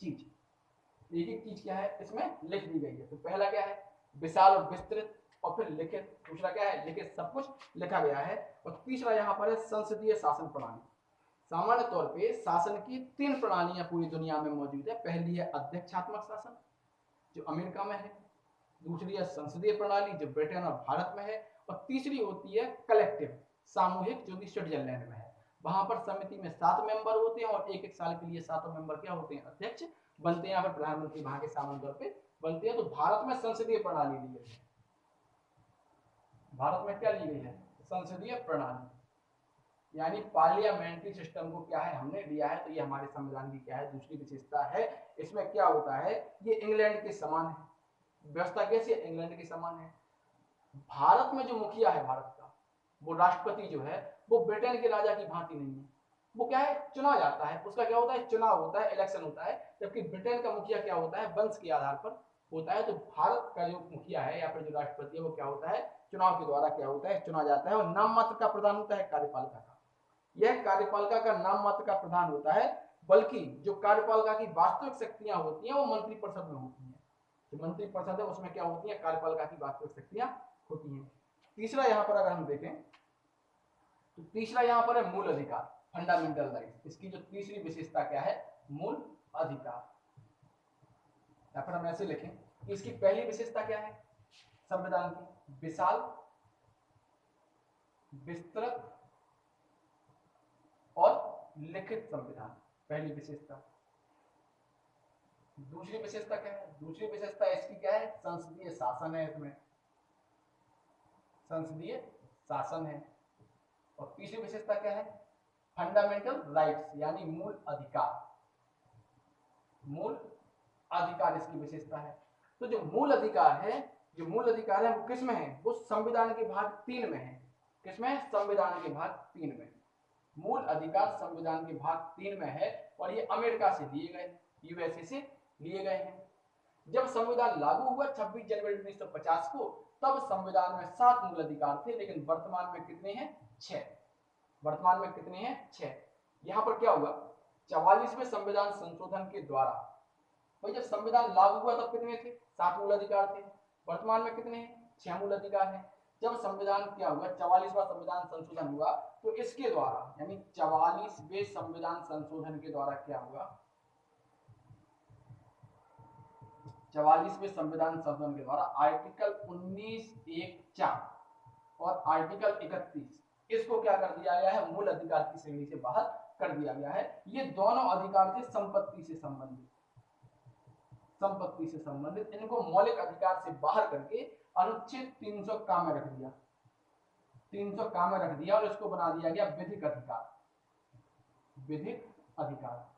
चीज क्या है इसमें लिख दी गई है। तो पहला क्या है, विशाल और विस्तृत, और फिर लिखित। दूसरा क्या है, लिखित, सब कुछ लिखा गया है। और तीसरा यहाँ पर है संसदीय शासन प्रणाली। सामान्य तौर पे शासन की 3 प्रणालियां पूरी दुनिया में मौजूद है। पहली है अध्यक्षात्मक शासन जो अमेरिका में है, दूसरी है संसदीय प्रणाली जो ब्रिटेन और भारत में है, और तीसरी होती है कलेक्टिव, सामूहिक, जो कि स्विट्जरलैंड में है। वहां पर समिति में 7 मेंबर होते हैं और एक साल के लिए 7 मेंबर क्या होते हैं, अध्यक्ष बनते हैं, या फिर प्रधानमंत्री वहां के सामान्य तौर पे बनते हैं। तो भारत में संसदीय प्रणाली ली गई है, भारत में क्या ली गई है, संसदीय प्रणाली, यानी पार्लियामेंट्री सिस्टम को क्या है हमने लिया है। तो ये हमारे संविधान की क्या है दूसरी विशेषता है। इसमें क्या होता है, ये इंग्लैंड के समान है, व्यवस्था कैसी है, इंग्लैंड के समान है। भारत में जो मुखिया है भारत का, वो राष्ट्रपति जो है वो ब्रिटेन के राजा की भांति नहीं है, वो क्या है चुना जाता है, उसका क्या होता है चुनाव होता है, इलेक्शन होता है। जबकि ब्रिटेन का मुखिया क्या होता है, वंश के आधार पर होता है। तो भारत का जो मुखिया है या फिर जो राष्ट्रपति है वो क्या होता है, चुनाव के द्वारा क्या होता है, चुना जाता है। और नाम मात्र का प्रधान होता है कार्यपालिका का, यह कार्यपालिका का नाम मात्र का प्रधान होता है, बल्कि जो कार्यपालिका की वास्तविक शक्तियां होती हैं वो मंत्रिपरिषद में होती हैं। जो मंत्रिपरिषद है उसमें क्या होती है, कार्यपालिका की वास्तविक शक्तियां होती हैं। तीसरा यहाँ पर अगर हम देखें तो तीसरा यहाँ पर है मूल अधिकार, फंडामेंटल राइट। इसकी जो तीसरी विशेषता क्या है, मूल अधिकार। या फिर हम ऐसे लिखें कि इसकी पहली विशेषता क्या है संविधान की, विशाल, विस्तृत और लिखित संविधान, पहली विशेषता। दूसरी विशेषता क्या है, दूसरी विशेषता इसकी क्या है, संसदीय शासन है, इसमें संसदीय शासन है। और तीसरी विशेषता क्या है, फंडामेंटल राइट्स, यानी मूल अधिकार, मूल अधिकार इसकी विशेषता है। तो जो मूल अधिकार है, जो मूल अधिकार है वो किस में है, वो संविधान के भाग 3 में है। किसमें है, संविधान के भाग 3 में। मूल अधिकार संविधान के भाग 3 में है और ये अमेरिका से लिए गए, यूएसए से लिए गए हैं। जब संविधान लागू हुआ 26 जनवरी 1950 को, तब संविधान में 7 मूल अधिकार थे, लेकिन वर्तमान में कितने हैं, 6। वर्तमान में कितने हैं, 6। यहां पर क्या हुआ, 44वें संविधान संशोधन के द्वारा, भाई जब संविधान लागू हुआ तब कितने थे, 7 मूल अधिकार थे। वर्तमान में कितने हैं, 6 मूल अधिकार हैं। जब संविधान क्या हुआ, 44वां संविधान संशोधन हुआ, तो इसके द्वारा यानी 44वें संविधान संशोधन के द्वारा क्या हुआ, 44वें संविधान संशोधन के द्वारा आर्टिकल 19(1)(4) और आर्टिकल 31 इसको क्या कर दिया गया है, मूल अधिकार की श्रेणी से बाहर कर दिया गया है। ये दोनों अधिकार थे संपत्ति से संबंधित, संपत्ति से संबंधित। इनको मौलिक अधिकार से बाहर करके अनुच्छेद 300 का में रख दिया, 300 का में रख दिया और इसको बना दिया गया विधिक अधिकार, विधिक अधिकार।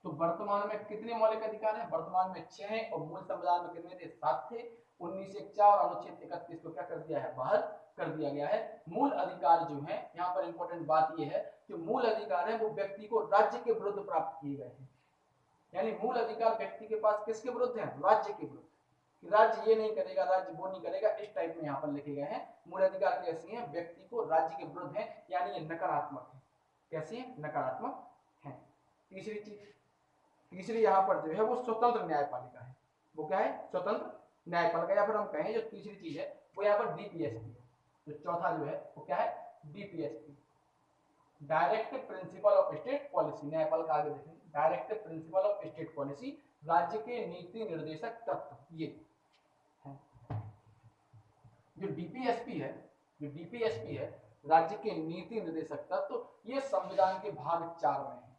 तो वर्तमान में कितने मौलिक अधिकार हैं, वर्तमान में 6 हैं और मूल संविधान में कितने थे, 7 थे। 1904 और अनुच्छेद 31 को क्या कर दिया है, बाहर कर दिया गया है। मूल अधिकार जो है, यहाँ पर इंपॉर्टेंट बात यह है कि मूल अधिकार है वो व्यक्ति को राज्य के विरुद्ध प्राप्त किए गए हैं। यानी मूल अधिकार व्यक्ति के पास किसके विरुद्ध है, राज्य के विरुद्ध, कि राज्य ये नहीं करेगा, राज्य वो नहीं करेगा, इस टाइप में यहाँ पर लिखे गए हैं। मूल अधिकार कैसी है, व्यक्ति को राज्य के विरुद्ध है, यानी ये नकारात्मक है। कैसी है, नकारात्मक है। तीसरी चीज, तीसरी यहाँ पर जो है वो स्वतंत्र न्यायपालिका है। वो क्या है, स्वतंत्र न्यायपालिका, या फिर हम कहें जो तीसरी चीज है वो यहाँ पर डीपीएसपी है। तो चौथा जो है वो क्या है, DPSP, direct principle of state policy. न्यायपालिका आगे देखेंगे, direct principle of state policy, राज्य के नीति निर्देशक तत्व। ये है जो डीपीएसपी है, जो डीपीएसपी है राज्य के नीति निर्देशक तत्व, ये संविधान के भाग 4 में है,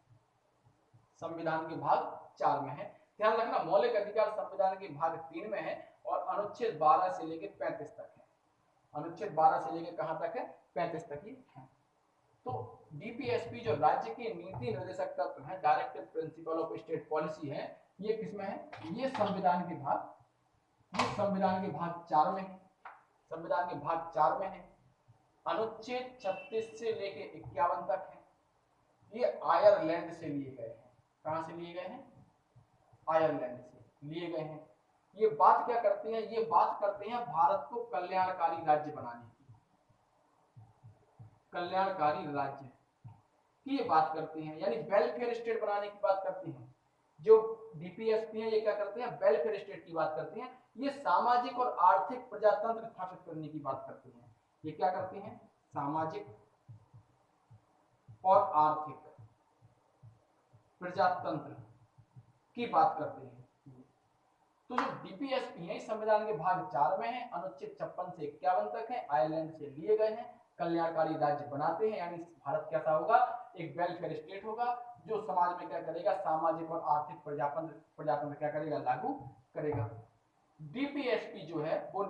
संविधान के भाग 4 में है। ध्यान रखना, मौलिक अधिकार संविधान के भाग 3 में है और अनुच्छेद 12 से लेकर 35 तक है। अनुच्छेद 12 से लेकर कहां तक है? 35 तक ही है। तो डीपीएसपी जो राज्य के नीति निर्देशक तत्व है, directive principle of state policy है, ये किसमें है? ये संविधान के भाग 4 में है। संविधान के भाग 4 में है। अनुच्छेद 36 से लेके 51 तक है। ये आयरलैंड से लिए गए हैं। कहां से लिए गए हैं? आयरलैंड से लिए गए हैं। ये बात क्या करते हैं? ये बात करते हैं भारत को कल्याणकारी राज्य बनाने की। कल्याणकारी राज्य की ये बात करते हैं, यानी वेलफेयर स्टेट बनाने की बात करते हैं। जो डीपीएसपी है ये क्या करते हैं? वेलफेयर स्टेट की बात करते हैं। ये सामाजिक और आर्थिक प्रजातंत्र स्थापित करने की बात करते हैं। ये क्या करते हैं? सामाजिक और आर्थिक प्रजातंत्र की बात करते हैं। तो जो डीपीएसपी है संविधान के भाग 4 में है, अनुच्छेद 56 से 51 तक है, आयरलैंड से लिए गए हैं, कल्याणकारी राज्य बनाते हैं, यानी भारत कैसा होगा? एक वेलफेयर स्टेट होगा जो समाज में क्या करेगा? सामाजिक और आर्थिक प्रजातंत्र क्या करेगा? लागू करेगा। डीपीएसपी जो है वो